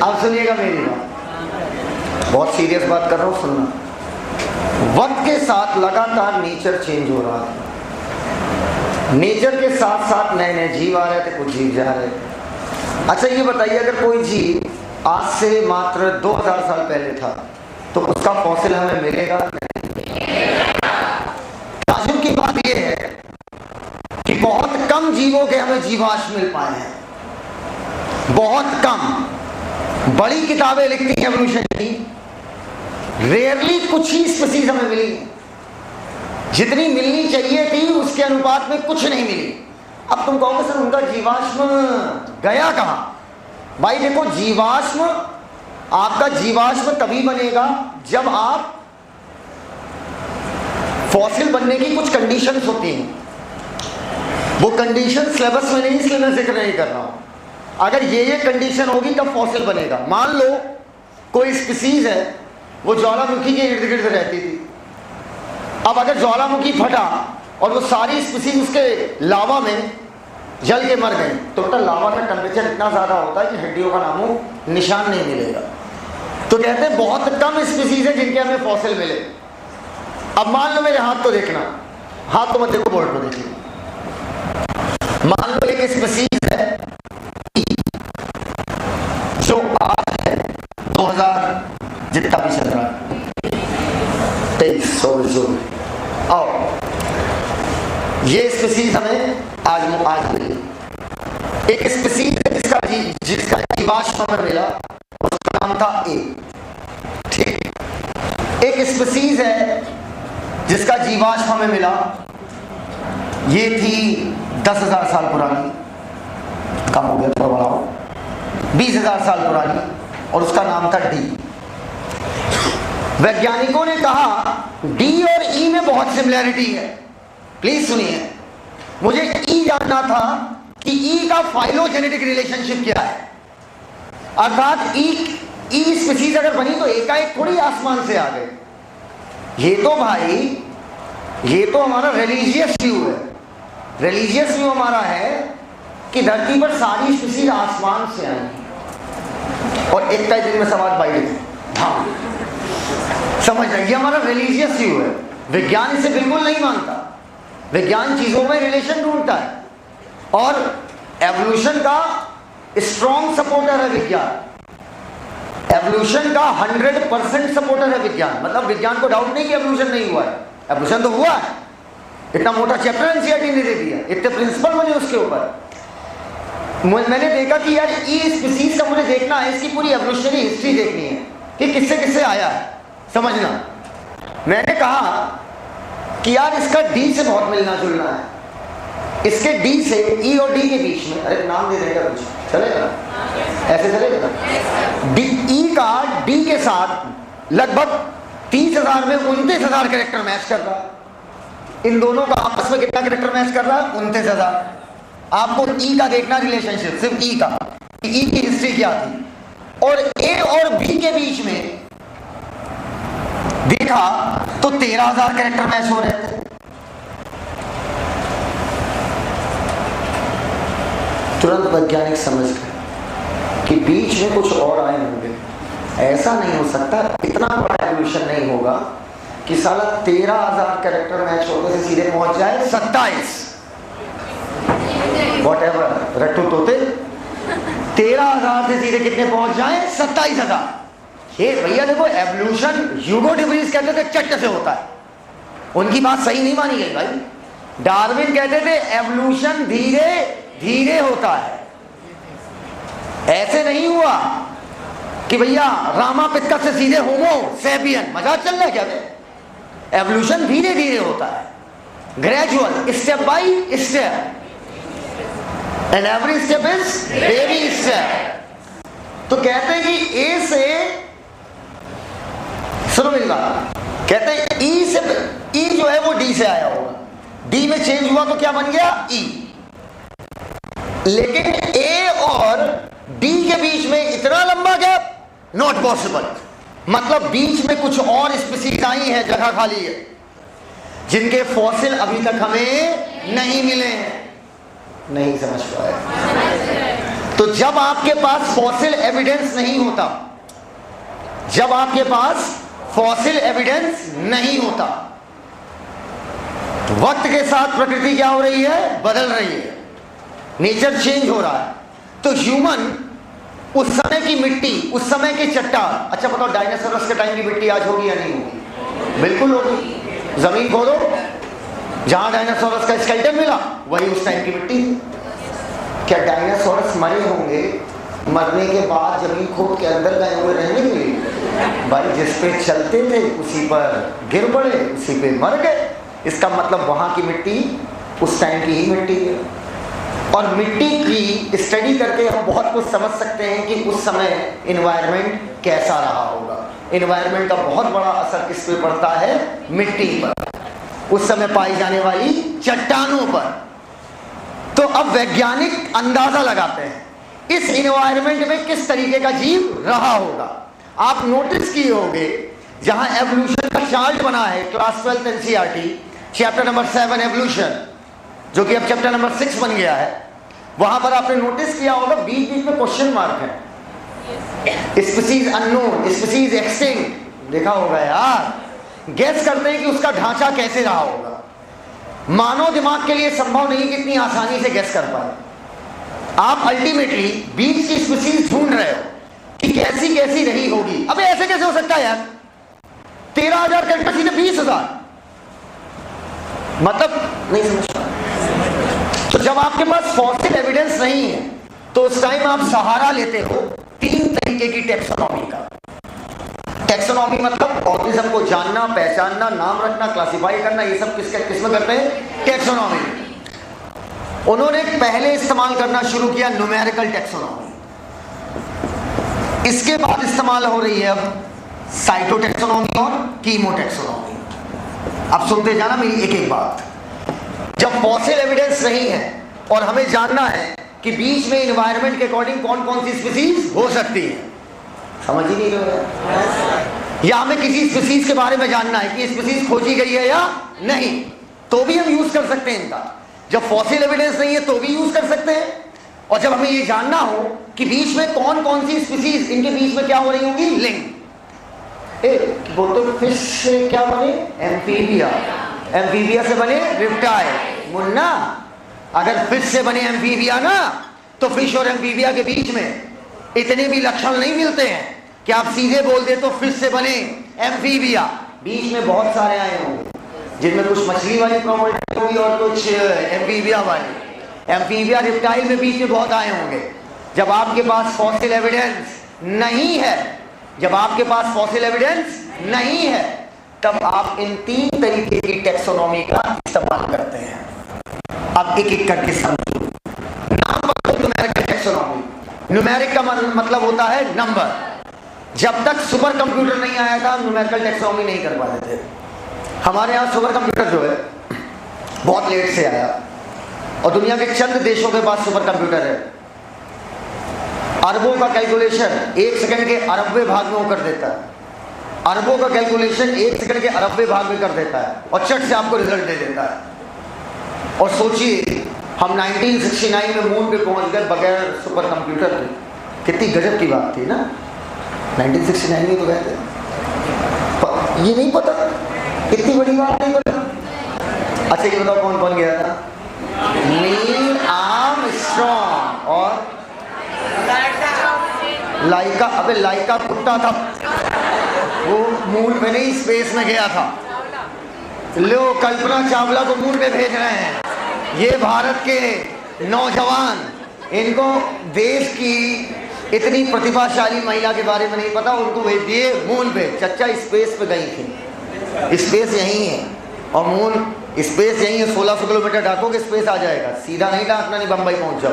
अब सुनिएगा मेरी बात, बहुत सीरियस बात कर रहा हूँ, सुनना। वक्त के साथ लगातार नेचर चेंज हो रहा है। नेचर के साथ साथ नए नए जीव आ रहे थे, कुछ जीव जा रहे थे। अच्छा ये बताइए, अगर कोई जीव आज से मात्र 2000 साल पहले था तो उसका फॉसिल हमें मिलेगा? ताज्जुब की बात यह है कि बहुत कम जीवों के हमें जीवाश्म मिल पाए हैं, बहुत कम। बड़ी किताबें लिखती हैं एवोल्यूशन की, रेयरली कुछ ही स्पीसीज हमें मिली, जितनी मिलनी चाहिए थी उसके अनुपात में कुछ नहीं मिली। अब तुम कहोगे सर उनका जीवाश्म गया कहां? भाई देखो, जीवाश्म, आपका जीवाश्म तभी बनेगा जब आप, फॉसिल बनने की कुछ कंडीशंस होती हैं, वो कंडीशन सिलेबस में नहीं, इसलिए मैं जिक्र नहीं कर रहा हूं। अगर ये कंडीशन होगी तब फॉसिल बनेगा। मान लो कोई स्पीसीज है, वो ज्वालामुखी के इर्द गिर्द रहती थी। अब अगर ज्वालामुखी फटा और वो सारी स्पीसीज उसके लावा में जल के मर गई, तो लावा का टेम्परेचर इतना ज़्यादा होता है कि हड्डियों का नामो निशान नहीं मिलेगा। तो कहते हैं बहुत कम स्पीसीज है जिनके हमें फॉसिल मिले। अब मान लो, मेरे हाथ को देखना, हाथ तो मत देखो, बोर्ड को देखिए। मान लो एक स्पीसीज है जो आज है 2000 जितना भी चल रहा है, 2300 आओ, ये स्पीसीज हमें आज मिली। एक स्पीसीज जिसका जीवाश्म हमें मिला, उसका नाम था ए। ठीक, एक स्पीसीज है जिसका जीवाश्म हमें मिला, ये थी 10,000 साल पुरानी, कम हो गया थोड़ा, बड़ा हो, 20,000 साल पुरानी, और उसका नाम था डी। वैज्ञानिकों ने कहा डी और ई में बहुत सिमिलैरिटी है। प्लीज सुनिए, मुझे ई जानना था कि ई का फाइलोजेनेटिक रिलेशनशिप क्या है, अर्थात ई स्पीसीज अगर बनी तो एकाएक थोड़ी आसमान से आ गए। ये तो भाई, ये तो हमारा रिलीजियस व्यू है। रिलीजियस व्यू हमारा है कि धरती पर सारी स्पीसीज आसमान से आई, और एक का दिन में समाज बाइट, हाँ समझ रहे, ये हमारा रिलीजियस व्यू है। विज्ञान इसे बिल्कुल नहीं मानता। विज्ञान चीजों में रिलेशन ढूंढता है, और एवोल्यूशन का स्ट्रॉन्ग सपोर्टर है विज्ञान। एवोल्यूशन का 100% सपोर्टर है विज्ञान। मतलब विज्ञान को डाउट नहीं कि एवोल्यूशन नहीं हुआ है, एवोल्यूशन तो हुआ है। इतना मोटा चैप्टर एनसीईआरटी ने दे दिया, इतने प्रिंसिपल बने उसके ऊपर। मैंने देखा कि यार ई स्पीसीज का मुझे देखना है, इसकी पूरी एवोल्यूशनरी हिस्ट्री देखनी है कि किससे किससे आया है, समझना। मैंने कहा कि यार इसका डी से बहुत मिलना जुलना है, इसके डी से ई और डी के बीच में, अरे नाम दे देगा कुछ चलेगा, ऐसे चलेगा। डी, ई का डी के साथ लगभग 30,000 में 29,000 कैरेक्टर मैच कर रहा है। इन दोनों का आपस में कितना कैरेक्टर मैच कर रहा है? 29,000। आपको ई का देखना रिलेशनशिप, सिर्फ ई का, ई की हिस्ट्री क्या थी, और ए और बी के बीच में देखा तो 13,000 कैरेक्टर मैच हो रहे थे। तुरंत वैज्ञानिक समझ गए कि बीच में कुछ और आए होंगे। ऐसा नहीं हो सकता, इतना बड़ा एवोल्यूशन नहीं होगा कि साला 13,000 कैरेक्टर मैच होते से सीधे पहुंच जाए 27, व्हाटएवर रट्टू तोते, 13,000 से सीधे कितने पहुंच जाए? 27,000। ये भैया देखो, एवोल्यूशन ह्यूगो डिब्रीज कहते थे चट से होता है, उनकी बात सही नहीं मानी गई भाई। डार्विन कहते थे एवोल्यूशन धीरे धीरे होता है। ऐसे नहीं हुआ कि भैया रामापितका से सीधे होमो सेपियन, मजाक चल रहा है क्या? एवोल्यूशन धीरे धीरे होता है। Gradual, step by step, and every step is baby step. तो कहते हैं कि ए से, सुनो मेरी बात, कहते हैं ई से, ई जो है वो डी से आया होगा, डी में चेंज हुआ तो क्या बन गया ई, लेकिन ए और डी के बीच में इतना लंबा गैप, नॉट पॉसिबल। मतलब बीच में कुछ और स्पीसीज आई है, जगह खाली है, जिनके फॉसिल अभी तक हमें नहीं मिले हैं। नहीं समझ पाए? तो जब आपके पास फॉसिल एविडेंस नहीं होता, जब आपके पास फॉसिल एविडेंस नहीं होता, वक्त के साथ प्रकृति क्या हो रही है? बदल रही है, नेचर चेंज हो रहा है। तो ह्यूमन, उस समय की मिट्टी, उस समय के चट्टान, अच्छा बताओ डायनासोरस के टाइम की मिट्टी आज होगी या नहीं होगी? बिल्कुल होगी। जमीन खोदो, जहां डायनासोरस का स्केलेटन मिला वही उस टाइम की मिट्टी थी। क्या डायनासोरस मरे होंगे? मरने के बाद जमीन खोद के अंदर गए हुए रहने के लिए? भाई जिस पे चलते थे उसी पर गिर पड़े, उसी पे मर गए। इसका मतलब वहां की मिट्टी उस टाइम की ही मिट्टी है। और मिट्टी की स्टडी करके हम बहुत कुछ समझ सकते हैं कि उस समय एनवायरनमेंट कैसा रहा होगा। एनवायरनमेंट का बहुत बड़ा असर किस पे पड़ता है? मिट्टी पर, उस समय पाई जाने वाली चट्टानों पर। तो अब वैज्ञानिक अंदाजा लगाते हैं इस एनवायरनमेंट में किस तरीके का जीव रहा होगा। आप नोटिस किए होंगे जहां एवोल्यूशन का चार्ट बना है, class 12 NCERT chapter number 7 evolution, जो कि अब चैप्टर नंबर 6 बन गया है, वहां पर आपने नोटिस किया होगा बीच बीच में क्वेश्चन मार्क है, स्पीसीज अननोन, स्पीसीज एक्सटिंक्ट। देखा होगा यार, गेस करते हैं कि उसका ढांचा कैसे रहा होगा। मानव दिमाग के लिए संभव नहीं कि इतनी आसानी से गेस कर पाए। आप अल्टीमेटली बीच की स्पीसीज ढूंढ रहे हो कि कैसी कैसी रही होगी। अबे ऐसे कैसे हो सकता है यार? 13,000 कैरेक्टर सीधे 20,000, मतलब नहीं समझ पा। तो जब आपके पास फॉसिल एविडेंस नहीं है तो उस टाइम आप सहारा लेते हो 3 तरीके की टेक्सोनॉमी का। टेक्सोनॉमी मतलब ऑर्गेनिज्म को जानना, पहचानना, नाम रखना, क्लासिफाई करना, ये सब किसमें करते हैं? टेक्सोनॉमी। उन्होंने पहले इस्तेमाल करना शुरू किया न्यूमेरिकल टेक्सोनॉमी। इसके बाद इस्तेमाल हो रही है अब साइटोटेक्सोनॉमी और कीमोटेक्सोनॉमी। अब सुनते जाना मेरी एक एक बात। जब फॉसिल एविडेंस नहीं है और हमें जानना है कि बीच में एनवायरनमेंट के अकॉर्डिंग कौन कौन सी स्पीसीज हो सकती है, समझ ही नहीं रहे, या हमें किसी स्पीसीज के बारे में जानना है कि स्पीसीज खोजी गई है या नहीं, तो भी हम यूज कर सकते हैं इनका। जब फॉसिल एविडेंस नहीं है तो भी यूज कर सकते हैं। और जब हमें ये जानना हो कि बीच में कौन कौन सी स्पीसीज, इनके बीच में क्या हो रही होगी, लिंक। वो तो फिश से क्या बने? एम्फीबिया। एम्फीबिया से बने रिप्टाइल। मुन्ना, अगर फिश से बने एम्फीबिया ना, तो फिश और एम्फीबिया के बीच में इतने भी लक्षण नहीं मिलते हैं कि आप सीधे बोल दे तो फिश से बने एम्फीबिया। बीच में बहुत सारे आए होंगे जिनमें कुछ मछली वाली प्रॉपर्टी होगी और कुछ एम्फीबिया वाली। एम्फीबिया रिप्टाइल में बीच में बहुत आए होंगे। जब आपके पास फॉसिल एविडेंस नहीं है, जब आपके पास फॉसिल एविडेंस नहीं है, तब आप इन 3 तरीके की टेक्सोनॉमी का इस्तेमाल करते हैं। अब एक एक करके समझो। नाम न्यूमेरिकल टेक्सोनॉमी। न्यूमेरिक का मतलब होता है नंबर। जब तक सुपर कंप्यूटर नहीं आया था, न्यूमेरिकल टेक्सोनॉमी नहीं कर पाते थे। हमारे यहाँ सुपर कंप्यूटर जो है बहुत लेट से आया, और दुनिया के चंद देशों के पास सुपर कंप्यूटर है। अरबों का कैलकुलेशन 1 सेकंड के अरबवें भाग में वो कर देता है। अरबों का कैलकुलेशन 1 सेकंड के अरबवें भाग में कर देता है और चट से आपको रिजल्ट दे देता है। और सोचिए, हम 1969 में मून पे पहुंच गए बगैर सुपर कंप्यूटर के। कितनी गजब की बात थी ना। 1969 में तो गए थे। ये नहीं पता, कितनी बड़ी बात नहीं पता। अच्छा ये बताओ कौन कौन गया था? नील आर्मस्ट्रॉन्ग और लाइका। अबे लाइका कुत्ता था, वो मून पे नहीं स्पेस में गया था। लो कल्पना चावला को मून पे भेज रहे हैं। ये भारत के नौजवान, इनको देश की इतनी प्रतिभाशाली महिला के बारे में नहीं पता, उनको भेज दिए मून पे। चच्चा स्पेस पे गई थी, स्पेस यहीं है और मून स्पेस यही है, 1600 किलोमीटर डाकोगे स्पेस आ जाएगा, सीधा नहीं डाकना, नहीं बम्बई पहुंच जाओ,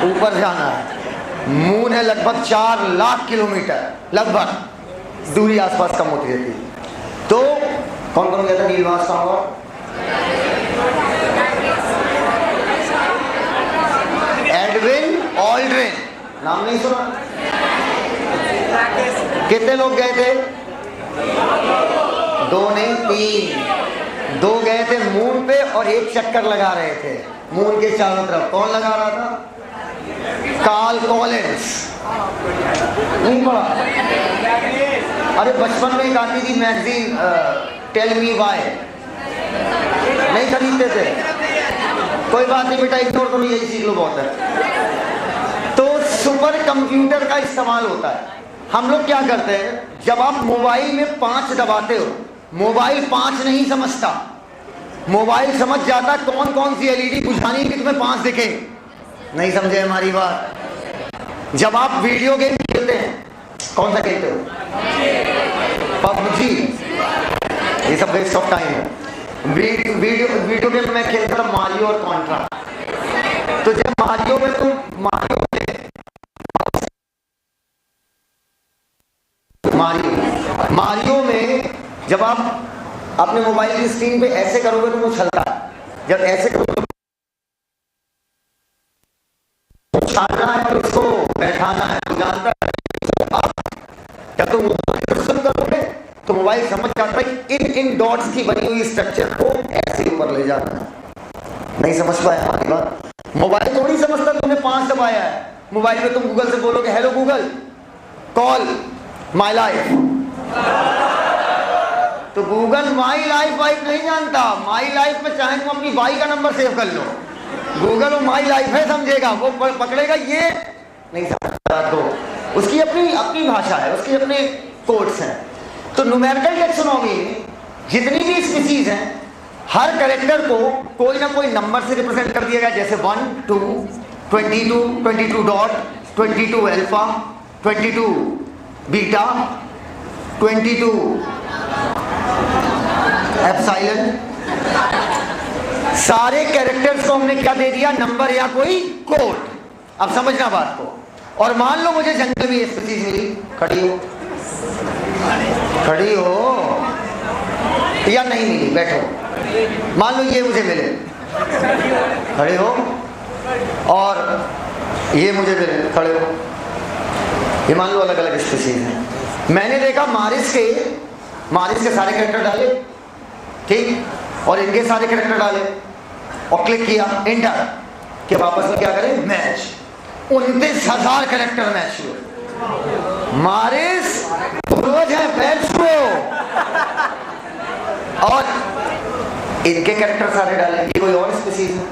ऊपर जाना है। मून है लगभग 4 लाख किलोमीटर, लगभग दूरी आसपास कम होती रहती है। तो कौन कौन गया था नील आर्मस्ट्रांग? एडविन ऑल्ड्रिन, नाम नहीं सुना? कितने लोग गए थे? 2 नहीं 3। 2 गए थे मून पे और 1 चक्कर लगा रहे थे मून के चारों तरफ। कौन लगा रहा था? Karl Collins. नहीं पढ़ा? अरे बचपन में एक आती थी मैगजीन टेल मी व्हाई, नहीं खरीदते थे? कोई बात नहीं बेटा, इग्नोर करो, यही सीख लो, बहुत है। तो सुपर कंप्यूटर का इस्तेमाल होता है। हम लोग क्या करते हैं, जब आप मोबाइल में 5 दबाते हो, मोबाइल 5 नहीं समझता, मोबाइल समझ जाता कौन कौन सी एलईडी बुझानी कि तुम्हें 5 दिखे। नहीं समझे हमारी बात? जब आप वीडियो गेम खेलते हैं, कौन सा खेलते हो? पबजी, ये सब वेस्ट ऑफ टाइम है। वीडियो गेम में खेलता था मारियो और कॉन्ट्रा। तो जब मारियो में मारियो में जब आप अपने मोबाइल की स्क्रीन पे ऐसे करोगे तो वो चलता है, जब ऐसे करोगे तो उछालना है और उसको बैठाना है, तो जानता है। जब तुम मोबाइल करोगे तो मोबाइल समझ जाता है इन डॉट्स की बनी हुई स्ट्रक्चर को ऐसे ऊपर ले जाना है। नहीं समझ पाया हमारी बात? मोबाइल थोड़ी समझता तुमने 5 दबाया है। मोबाइल में तुम गूगल से बोलोगे hello Google call my life, तो गूगल माई लाइफ वाइफ नहीं जानता। माई लाइफ में चाहे तुम अपनी बाई का नंबर सेव कर लो, गूगल वो माई लाइफ है समझेगा, वो पकड़ेगा, ये नहीं समझता। तो उसकी अपनी भाषा है, उसके अपने कोड्स हैं। तो न्यूमेरिकल टैक्सोनॉमी में जितनी भी स्पीसीज हैं, हर कैरेक्टर को कोई ना कोई नंबर से रिप्रेजेंट कर दिया गया, जैसे 1 2 22 22 डॉट 22 अल्फा 22 बीटा 22 एप्सिलॉन। सारे कैरेक्टर्स को हमने क्या दे दिया? नंबर या कोई कोड। अब समझना बात को। और मान लो मुझे जंगल में स्पीसीज मिली, खड़ी हो या नहीं मिली, बैठो। मान लो ये मुझे मिले, खड़े हो, और ये मुझे मिले, खड़े हो। ये मान लो अलग अलग स्पीसीज हैं। मैंने देखा मारिस के सारे कैरेक्टर डाले, ठीक, और इनके सारे कैरेक्टर डाले और क्लिक किया एंटर कि वापस में क्या करें? मैच। 29,000 कैरेक्टर मैच हुए। मारिस पूर्वज है फैंस को, और इनके कैरेक्टर सारे डाले। ये कोई और स्पीसीज है,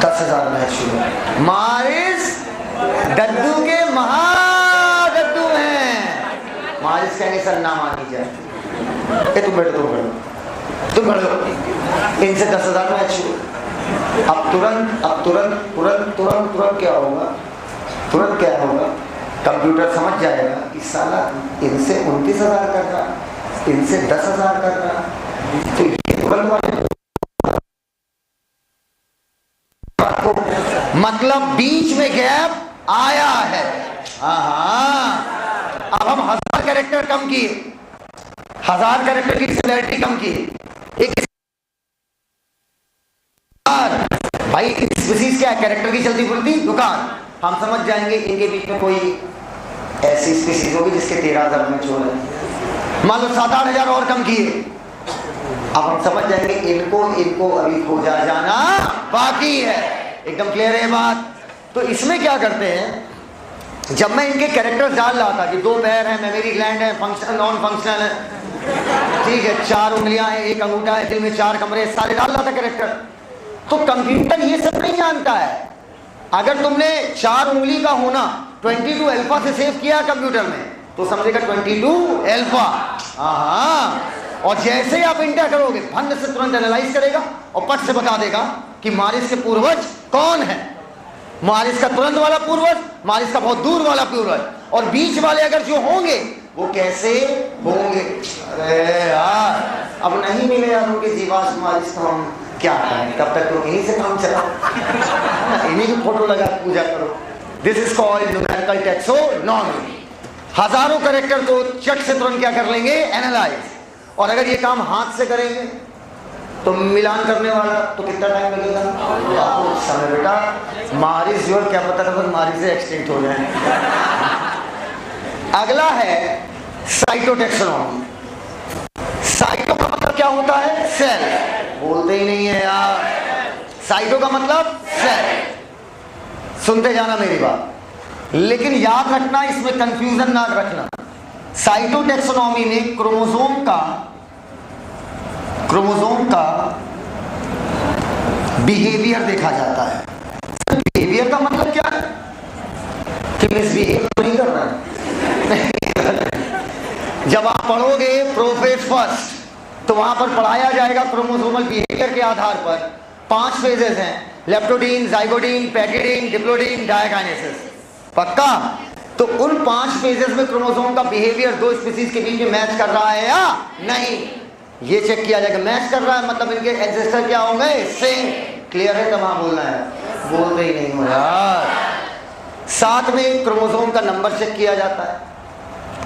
10,000 मैच हुए। मारिस दद्दू के महादद्दू हैं। मारिस कहने सर ना मानी जाए। तुम बैठो, तुम बैठो। इनसे 10,000 मैच हुए। अब तुरंत क्या होगा? तुरंत क्या होगा? कंप्यूटर समझ जाएगा कि साला इनसे 29,000 कर रहा, इनसे 10,000 कर रहा, तो ये तुरंत वाले मतलब बीच में गैप आया है। अब हम 1000 कैरेक्टर कम किए, 1000 कैरेक्टर की सिमिलरिटी कम किए। एक भाई स्पीसीज क्या है? कैरेक्टर की चलती बुलती दुकान। हम समझ जाएंगे इनके बीच में कोई ऐसी स्पीसीज होगी जिसके 13,000 मैच हो रहे हैं। मान लो 7-8 हजार और कम किए, अब हम समझ जाएंगे इनको अभी खोजा जाना बाकी है। एकदम क्लियर है बात? तो इसमें क्या करते हैं, जब मैं इनके कैरेक्टर्स डाल रहा था कि 2 पैर है, मेमोरी ग्लैंड है, फंक्शनल नॉन फंक्शनल है, ठीक है, 4 उंगलियां हैं, 1 अंगूठा है, दिल में 4 कमरे, सारे डाल रहा था कैरेक्टर। तो कंप्यूटर ये सब नहीं जानता है। अगर तुमने 4 उंगली का होना 22 अल्फा से सेव किया कंप्यूटर में, तो समझेगा 22 अल्फा। और जैसे ही आप इंटर करोगे, फंड से तुरंत एनालाइज करेगा और पट से बता देगा कि मारिस के पूर्वज कौन है। मारिस का तुरंत वाला पूर्वज, मारिस का बहुत दूर वाला पूर्वज, और बीच वाले अगर जो होंगे वो कैसे होंगे। अरे यार अब नहीं मिले यार उनके जीवाश्म वारिस तो हम क्या करें, तब तक तो इन्हीं से काम चला, इन्हीं की फोटो लगा पूजा करो। This is called numerical taxonomy. हजारों कैरेक्टर को चट से तुरंत क्या कर लेंगे, एनालाइज। और अगर ये काम हाथ से करेंगे तो मिलान करने वाला तो कितना टाइम लगेगा, बहुत समय बेटा। मारिस जो क्या पता था मारिस से एक्सटिंक्ट हो जाए। अगला है साइटोटैक्सोनॉमी। साइटो का मतलब क्या होता है, सेल। बोलते ही नहीं है यार, साइटो का मतलब सेल। सुनते जाना मेरी बात, लेकिन याद रखना, इसमें कंफ्यूजन ना रखना। साइटोटैक्सोनॉमी में क्रोमोसोम का बिहेवियर देखा जाता है। बिहेवियर का मतलब क्या है कि मिसबिहेव नहीं कर रहा है। जब आप पढ़ोगे प्रोफेज फर्स्ट तो वहां पर पढ़ाया जाएगा क्रोमोसोमल बिहेवियर के आधार पर 5 फेजेस हैं, लेप्टोडीन, जाइगोडीन, पैकिडीन, डिप्लोडीन, डायकाइनेसिस। पक्का? तो उन 5 फेजेस में क्रोमोसोम का बिहेवियर 2 स्पीशीज के बीच में मैच कर रहा है या नहीं, ये चेक किया जाएगा। मैच कर रहा है मतलब इनके एंसेस्टर क्या होंगे, सेम। क्लियर है? कहाँ बोलना है, बोलते ही नहीं हो यार। साथ में क्रोमोसोम का नंबर चेक किया जाता है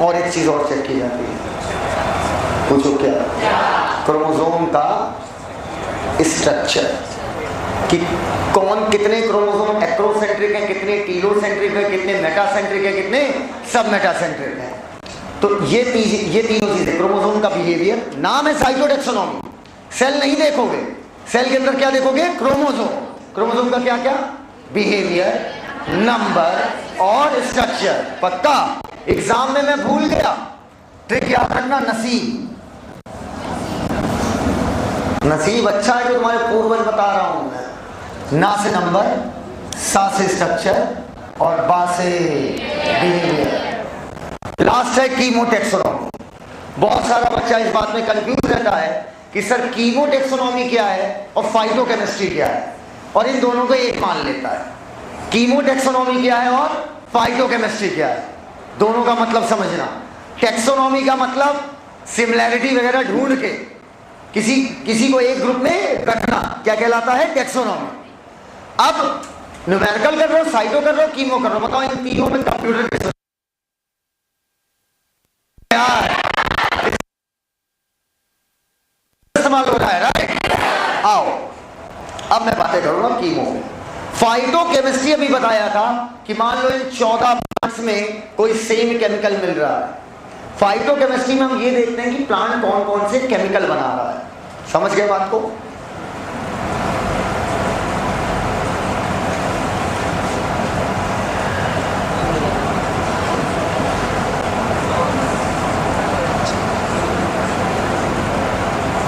और एक चीज और चेक की जाती है, पूछो क्या, क्रोमोसोम का स्ट्रक्चर कि कौन कितने क्रोमोसोम एक्रोसेंट्रिक है, कितने टीलोसेंट्रिक है, कितने मेटासेंट्रिक है, कितने सब मेटासेंट्रिक है। तो ये तीनों चीजें क्रोमोसोम का बिहेवियर, नाम है साइटोटैक्सोनॉमी। सेल नहीं देखोगे, सेल के अंदर क्या देखोगे, क्रोमोसोम। क्रोमोसोम का क्या क्या, बिहेवियर, नंबर और स्ट्रक्चर। पक्का? एग्जाम में मैं भूल गया, ट्रिक याद रखना, नसीब। नसीब अच्छा है जो तुम्हारे पूर्वज बता रहा हूं मैं। ना से नंबर, सा से स्ट्रक्चर और बा से बिहेवियर। लास्ट है कीमोटैक्सोनॉमी। बहुत सारा बच्चा इस बात में कंफ्यूज रहता है कि सर कीमोटैक्सोनॉमी क्या है और फाइटोकेमिस्ट्री क्या है, और इन दोनों को एक मान लेता है। कीमोटैक्सोनॉमी क्या है और फाइटोकेमिस्ट्री क्या है, दोनों का मतलब समझना। टैक्सोनॉमी का मतलब सिमिलैरिटी वगैरह ढूंढ के किसी को एक ग्रुप में रखना, क्या कहलाता है, टैक्सोनॉमी। अब न्यूमेरिकल कर रहे हो, साइटो कर रहे हो, कीमो कर रहे हो, बताओ इन तीनों में कंप्यूटर इस्तेमाल हो रहा है, राइट? आओ अब मैं बातें करूंगा कीमो। फाइटोकेमिस्ट्री अभी बताया था कि मान लो इन 14 प्लांट्स में कोई सेम केमिकल मिल रहा है। फाइटोकेमिस्ट्री में हम ये देखते हैं कि प्लांट कौन कौन से केमिकल बना रहा है। समझ गए बात को?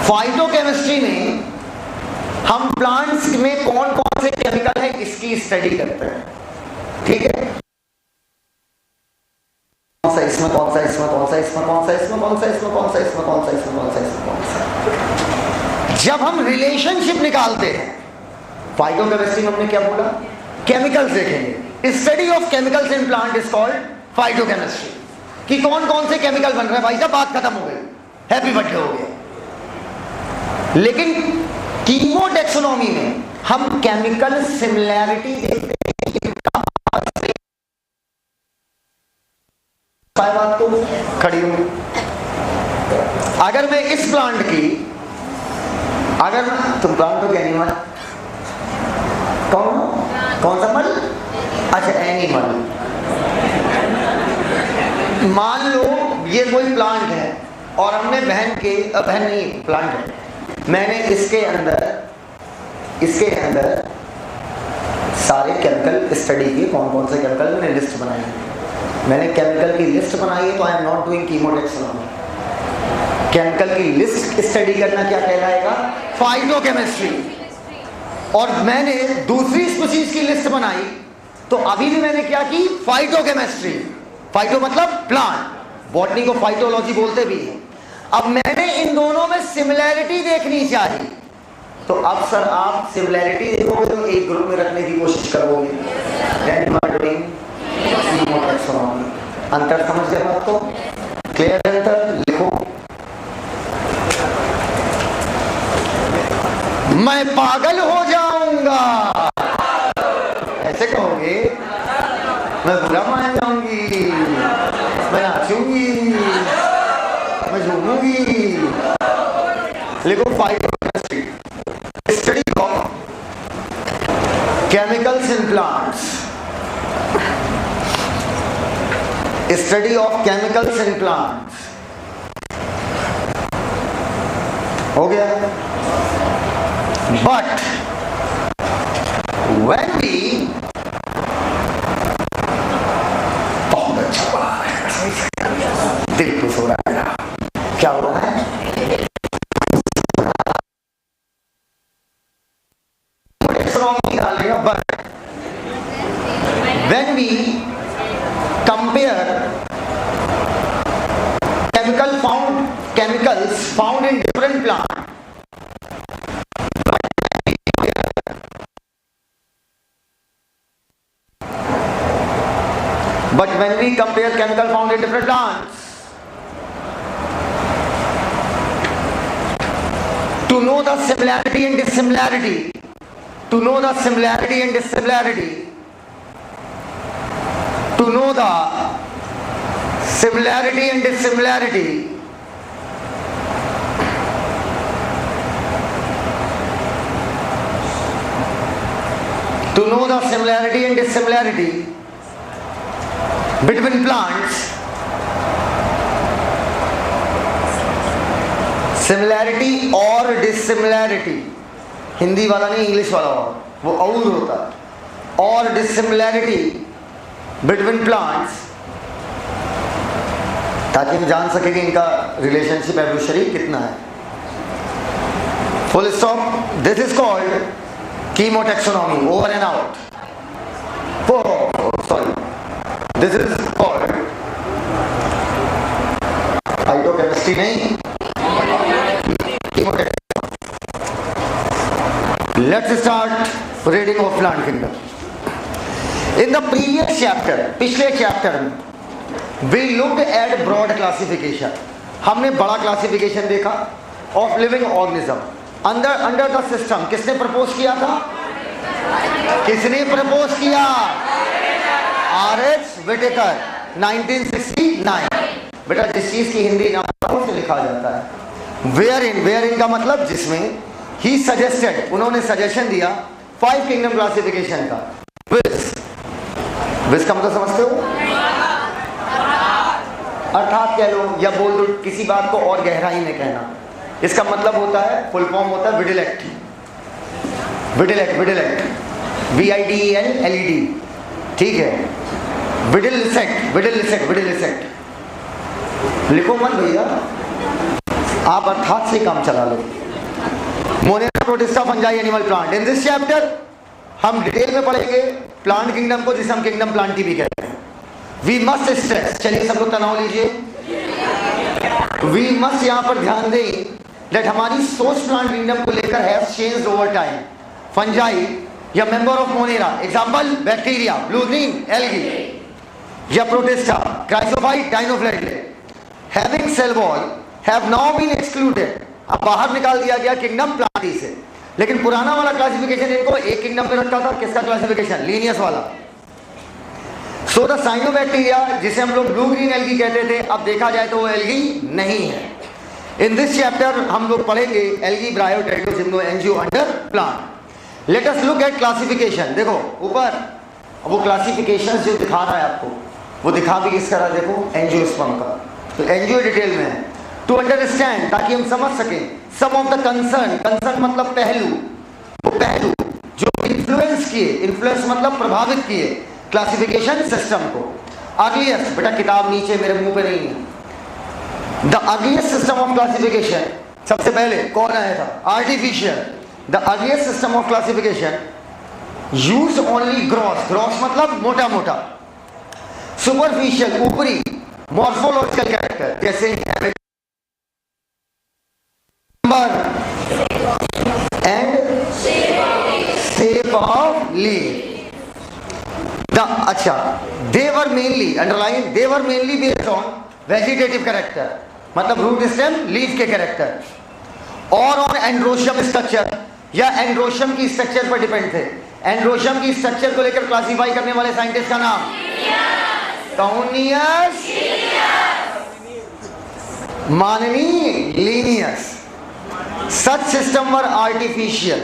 फाइटोकेमिस्ट्री में हम प्लांट्स में कौन कौन से केमिकल है इसकी स्टडी करते हैं, ठीक है? कौन सा इसमें, कौन सा इसमें, कौन सा इसमें, कौन सा इसमें, कौन सा इसमें, कौन सा इसमें, कौन सा इसमें, कौन सा इसमें, कौन सा। जब हम रिलेशनशिप निकालते हैं, फाइटोकेमिस्ट्री में हमने क्या बोला, केमिकल्स देखेंगे। Study of chemicals in plant is called phytochemistry. कि कौन कौन से केमिकल बन रहे हैं, भाई साहब बात खत्म हो गई, हैप्पी बर्थडे हो गया। लेकिन कीमोटैक्सोनॉमी में हम केमिकल सिमिलैरिटी देखते हैं। बात को खड़ी हूं, अगर मैं इस प्लांट की, अगर तुम प्लांट हो क्या, एनिमल कौन सा मल, अच्छा एनिमल। मान लो ये कोई प्लांट है और हमने बहन नहीं, प्लांट है, मैंने इसके अंदर सारे केमिकल स्टडी किए, कौन कौन से केमिकल, मैंने लिस्ट बनाई है। मैंने केमिकल की लिस्ट बनाई है तो I am not doing कीमोटैक्सोनॉमी। Chemical की लिस्ट स्टडी करना क्या कहलाएगा, फाइटोकेमिस्ट्री। और मैंने दूसरी स्पीशीज की लिस्ट बनाई तो अभी भी मैंने क्या की, फाइटोकेमिस्ट्री। फाइटो मतलब प्लांट, बॉटनी को फाइटोलॉजी बोलते भी हैं। अब मैंने इन दोनों में सिमिलैरिटी देखनी चाहिए, तो अब सर आप सिमिलैरिटी देखोगे तो एक ग्रुप में रखने की कोशिश करोगे। अंतर समझ गए बात को? क्लियर अंतर लिखो। कैसे कहोगे? मैं बुरा मान जाऊंगी, मैं नाचूंगी, मैं झूमूंगी। लिखो phytochemistry, study of chemicals in plants, study of chemicals in plants. हो गया। बट when we, बहुत अच्छा पढ़ा है, दिल खुश हो रहा है। क्या हो रहा है? But when we compare chemicals found in different plants, but when we compare chemical found in different plants, to know the similarity and dissimilarity, to know the similarity and dissimilarity, to know the similarity and dissimilarity, to know the similarity and dissimilarity between plants, similarity और dissimilarity, Hindi वाला नहीं English वाला हो, वो और होता है, और dissimilarity between plants, ताकि हम जान सके कि इनका रिलेशनशिप एवोल्यूशनरी कितना है। Full stop. This is called chemotaxonomy, over and out. Sorry, this is called phytochemistry नहीं, chemotaxonomy. Let's start reading of plant kingdom. In the previous chapter, पिछले चैप्टर में we looked at broad classification, हमने बड़ा classification देखा of living organism under the system. किसने propose किया था? किसने प्रपोज किया? आर.एच. विटेकर 1969। बेटा जिस चीज की हिंदी नाम से लिखा जाता है वेयर इन का मतलब जिसमें, ही सजेस्टेड, उन्होंने सजेशन दिया 5 किंगडम क्लासिफिकेशन का। विस का मतलब समझते हो? अर्थात कह लो या बोल दो, किसी बात को और गहराई में कहना। इसका मतलब होता है, फुल फॉर्म होता है विडिलेक्ट, VIDELLED, ठीक है। विडिलिसेक्ट लिखो मत भैया, आप अर्थात से काम चला लो। Monera, Protista, fungi, animal, plant. In this chapter हम डिटेल में पढ़ेंगे प्लांट किंगडम को, जिसे हम किंगडम प्लांटी भी कहते हैं। वी मस्ट स्ट्रेस, चलिए सब लोग तनाव लीजिए। वी मस्ट यहाँ पर ध्यान दें दैट हमारी सोच प्लांट किंगडम को लेकर has changed over time. Fungi या member of Monera, example bacteria, blue green algae, या Protista, chrysophyte, dinoflagellate, having cell wall have now been excluded. अब बाहर निकाल दिया गया किंगडम प्लांटी से, लेकिन पुराना वाला क्लासिफिकेशन इनको एक किंगडम में रखा था। किसका क्लासिफिकेशन? लीनियस वाला। सो द साइनोबैक्टीरिया, जिसे हम लोग ब्लू ग्रीन एल्गी कहते थे, अब देखा जाए तो वो एल्गी नहीं है। इन दिस चैप्टर हम लोग पढ़ेंगे algae, bryo, pterido, gymno, angio under plant. Let us look at classification. देखो ऊपर वो क्लासिफिकेशन जो दिखा रहा है आपको, वो दिखा भी किस तरह, देखो एंजियोस्पर्म का। तो एंजियो डिटेल में है, टू अंडरस्टैंड, ताकि हम समझ सकें सम ऑफ द कंसर्न मतलब पहलू, वो पहलू जो इन्फ्लुएंस किए, इन्फ्लुएंस मतलब प्रभावित किए क्लासिफिकेशन सिस्टम को। अर्लीस्ट, बेटा किताब नीचे मेरे मुंह पे नहीं है। The earliest system of classification, सबसे पहले कौन आया था? Artificial. The earliest system of classification use only gross मतलब मोटा मोटा, सुपरफिशियल ऊपरी, मॉर्फोलॉजिकल कैरेक्टर जैसे number and shape of leaf. अच्छा, they were mainly, underline, they were mainly based on vegetative character, मतलब रूट स्टेम लीफ के character, और on androecium structure, या एंड्रोशियम की स्ट्रक्चर पर डिपेंड थे। एंड्रोशियम की स्ट्रक्चर को लेकर क्लासिफाई करने वाले साइंटिस्ट का नाम? काउनियस, माननीय, लीनियस. सच सिस्टम वर आर्टिफिशियल.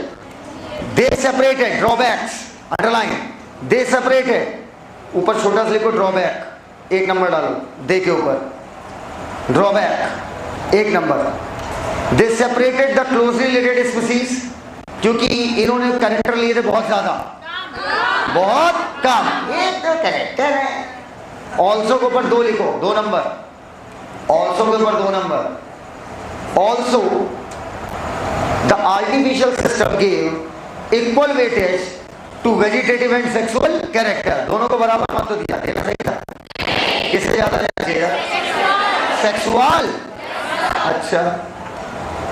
दे सेपरेटेड, ड्रॉबैक्स अंडरलाइन, दे सेपरेटेड. ऊपर छोटा सा लिखो ड्रॉबैक, 1 नंबर डालो. दे के ऊपर drawback 1 number. They separated the closely related species, क्योंकि इन्होंने कैरेक्टर लिए थे बहुत ज्यादा, बहुत कम. एक तो कैरेक्टर है. ऑल्सो के ऊपर 2 लिखो, 2 नंबर. ऑल्सो के ऊपर 2 number. Also the artificial system give equal weightage to vegetative and sexual character. दोनों को बराबर मत तो दिया, देना सही था. किससे ज्यादा देना चाहिए? सेक्सुअल. अच्छा,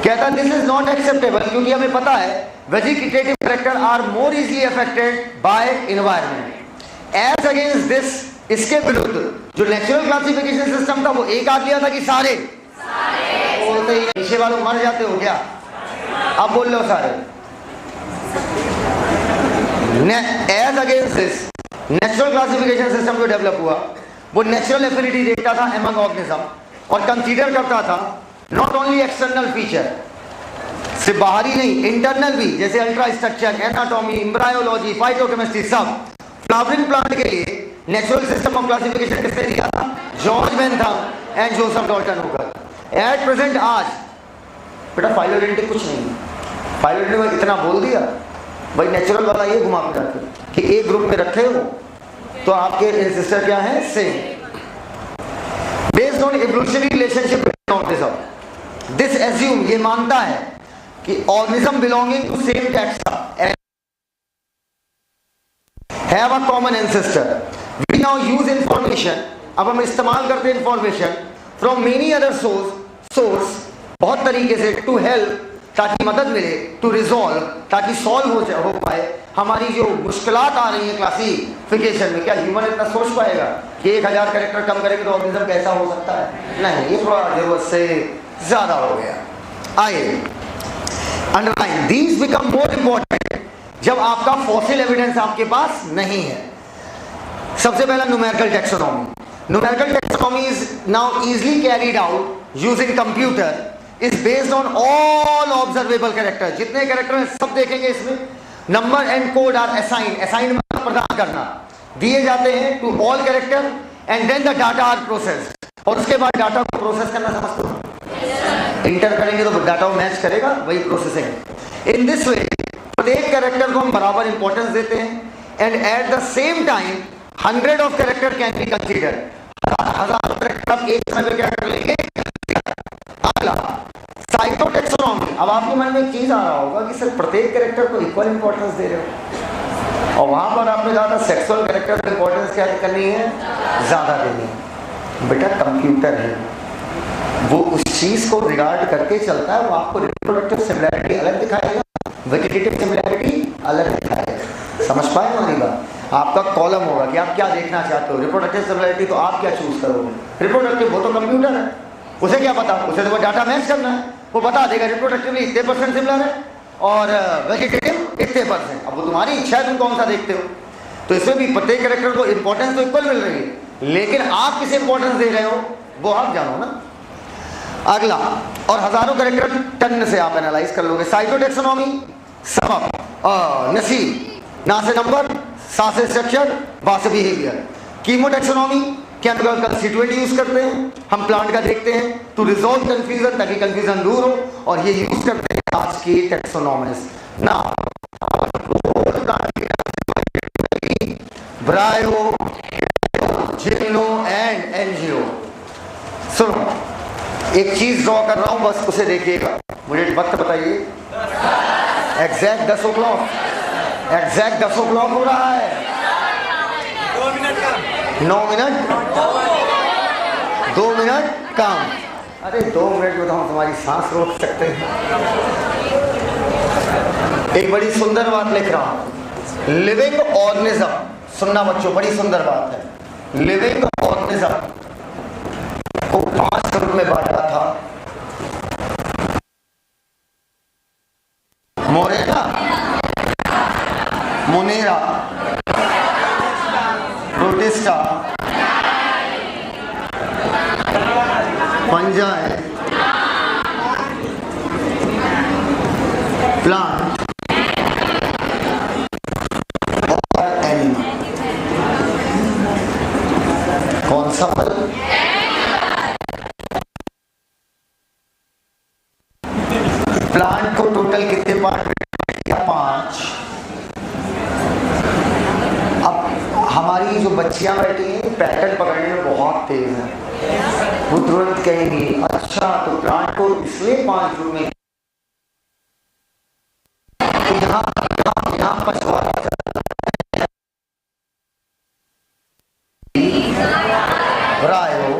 कहता दिस इज नॉट एक्सेप्टेबल, क्योंकि हमें पता है vegetative character are more easily affected by environment. As against this, इसके विरुद्ध जो नेचुरल क्लासिफिकेशन सिस्टम था वो एक आध लिया था कि सारे? बोलते ही पीछे वालों मर जाते हो क्या? अब बोल लो सारे. As against this natural classification system जो डेवलप हुआ वो नेचुरल एफिनिटी देखता था एमंग ऑर्गेनिज्म और कंसीडर करता था नॉट ओनली एक्सटर्नल फीचर, सिर्फ बाहरी नहीं, इंटरनल भी, जैसे ultra structure, anatomy, embryology, phytochemistry, सब. फ्लावरिंग प्लांट के लिए नेचुरल सिस्टम ऑफ क्लासिफिकेशन किसने दिया था? George Bentham and Joseph Dalton Hooker. At present आज बेटा फाइलोजेनेटिक कुछ नहीं. फाइलोजेनेटिक में इतना बोल दिया भाई, नेचुरल वाला ये घुमा फिरा के कि एक ग्रुप में रखे हो तो आपके एंसेस्टर क्या है? Same. Based on evolutionary relationship between organism, this assume, ये मानता है कि organism belonging to same taxa have a common ancestor. We now use information, अब हम इस्तेमाल करते हैं information from many other source, बहुत तरीके से, टू हेल्प, ताकि मदद मिले, टू रिजॉल्व, ताकि सॉल्व हो पाए हमारी जो मुश्किलात आ रही है क्लासिफिकेशन में. क्या ह्यूमन इतना सोच पाएगा कि 1000 कैरेक्टर कम करेंगे तो ऑर्गेनिज्म कैसा हो सकता है? नहीं, ये थोड़ा जरूरत से ज्यादा हो गया. आइए underline, these become more important जब आपका फॉसिल एविडेंस आपके पास नहीं है. सबसे पहला numerical taxonomy. Numerical taxonomy is now easily carried out using computer, is based on all observable character. जितने कैरेक्टर हैं सब देखेंगे इसमें. Number and code are assigned, assigned मतलब प्रदान करना, दिए जाते हैं to all character and then the data are process. और उसके बाद डाटा को प्रोसेस करना समझते हो? इंटर करेंगे तो डाटा मैच करेगा, वही प्रोसेसिंग. इन दिस वे प्रत्येक कैरेक्टर को हम बराबर इंपॉर्टेंस देते हैं and at the same time 100 of character can be consider. 1000 character आप एक समय में कैरेक्टर लेंगे. अगला साइटोटैक्सोनॉमी. अब आपके मन में एक चीज आ रहा होगा कि सर प्रत्येक कैरेक्टर को इक्वल इंपॉर्टेंस दे रहे हो, और वहां पर आपने कहा था सेक्सुअल कैरेक्टर को इंपॉर्टेंस क्या करनी है? ज्यादा देनी है. बेटा कंप्यूटर है, वो उस चीज को रिगार्ड करके चलता है. वो आपको रिप्रोडक्टिव सिमिलैरिटी अलग दिखाएगा, वेजिटेटिव सिमिलैरिटी अलग दिखाएगा. समझ पाए हमारी बात? आपका कॉलम होगा कि आप क्या देखना चाहते हो. रिप्रोडक्टिव सिमिलैरिटी तो आप क्या चूज करोगे? रिप्रोडक्टिव वो तो कंप्यूटर है, उसे क्या पता? उसे तो वो डाटा मैच करना है, वो बता देगा रिप्रोडक्टिवली इतने % सिमिलर है और वेजिटेटिव इतने %. अब वो तुम्हारी इच्छा है तुम कौन सा देखते हो. तो इसमें भी प्रत्येक कैरेक्टर को इंपॉर्टेंस तो इक्वल मिल रही है, लेकिन आप किसे इंपॉर्टेंस दे रहे हो वो आप जानो ना. अगला, और हजारों कैरेक्टर टन से आप एनालाइज कर लोगे. साइटोटैक्सोनॉमी, सबब, नसीब, ना से नंबर, सा से स्ट्रक्चर, बा से बिहेवियर. कीमोटैक्सोनॉमी, केमिकल कंस्टिट्यूएंट यूज करते हैं हम प्लांट का, देखते हैं टू रिजॉल्व कंफ्यूजन, ताकि कंफ्यूजन दूर हो, और ये यूज करते हैं आज की टैक्सोनॉमिस्ट. ना ब्रायो, जिम्नो एंड एनजीओ. सुनो, एक चीज ड्रॉ कर रहा हूं, बस उसे देखिएगा. मुझे वक्त बताइए. एग्जैक्ट 10 o'clock, एग्जैक्ट 10 o'clock हो रहा है. 9 मिनट, 2 मिनट काम. अरे 2 मिनट में तो हम तुम्हारी सांस रोक सकते हैं. एक बड़ी सुंदर बात लिख रहा हूं. लिविंग ऑर्गेनिज्म, सुनना बच्चों, बड़ी सुंदर बात है. लिविंग ऑर्गेनिज्म को 5 ग्रुप में बांटा था. मोरेला, प्रोटिस्टा, फंजाई, प्लांट और एनिमल। कौन सा फल? प्लांट को टोटल कितने पार्ट किया? 5। अब हमारी जो बच्चियां बैठी हैं पैटर्न पकड़ने में बहुत तेज है, वो तुरंत कहेंगी अच्छा तो प्लांट को इसलिए 5 ग्रुप में, तो यहाँ Pachwara Brio,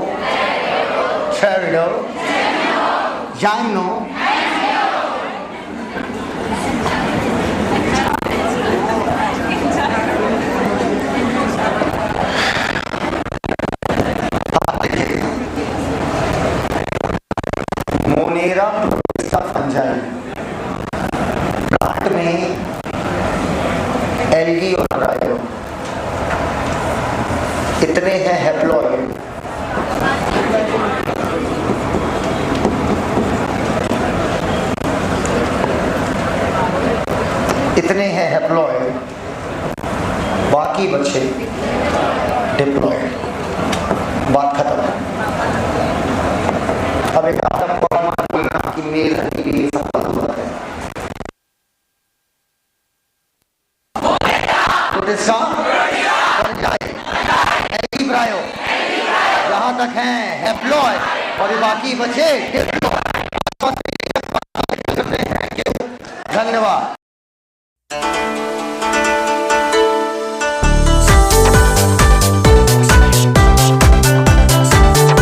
Cherido, Yano, Monera, Protista, fungi. Plant में एल्गी और ब्रायो, इतने हैं हैप्लॉइड। इतने हैं हैप्लॉइड, बाकी बच्चे डिप्लॉइड। बात खत्म। अब एक आधा फॉर्मूला बोलना कि मेल के लिए सफल हुआ है। प्रोटिस्टा, फंजाई, एल्गी, ब्रायो, यहाँ तक हैं हैप्लॉइड और ये बाकी बचे डिप्लॉइड। धन्यवाद।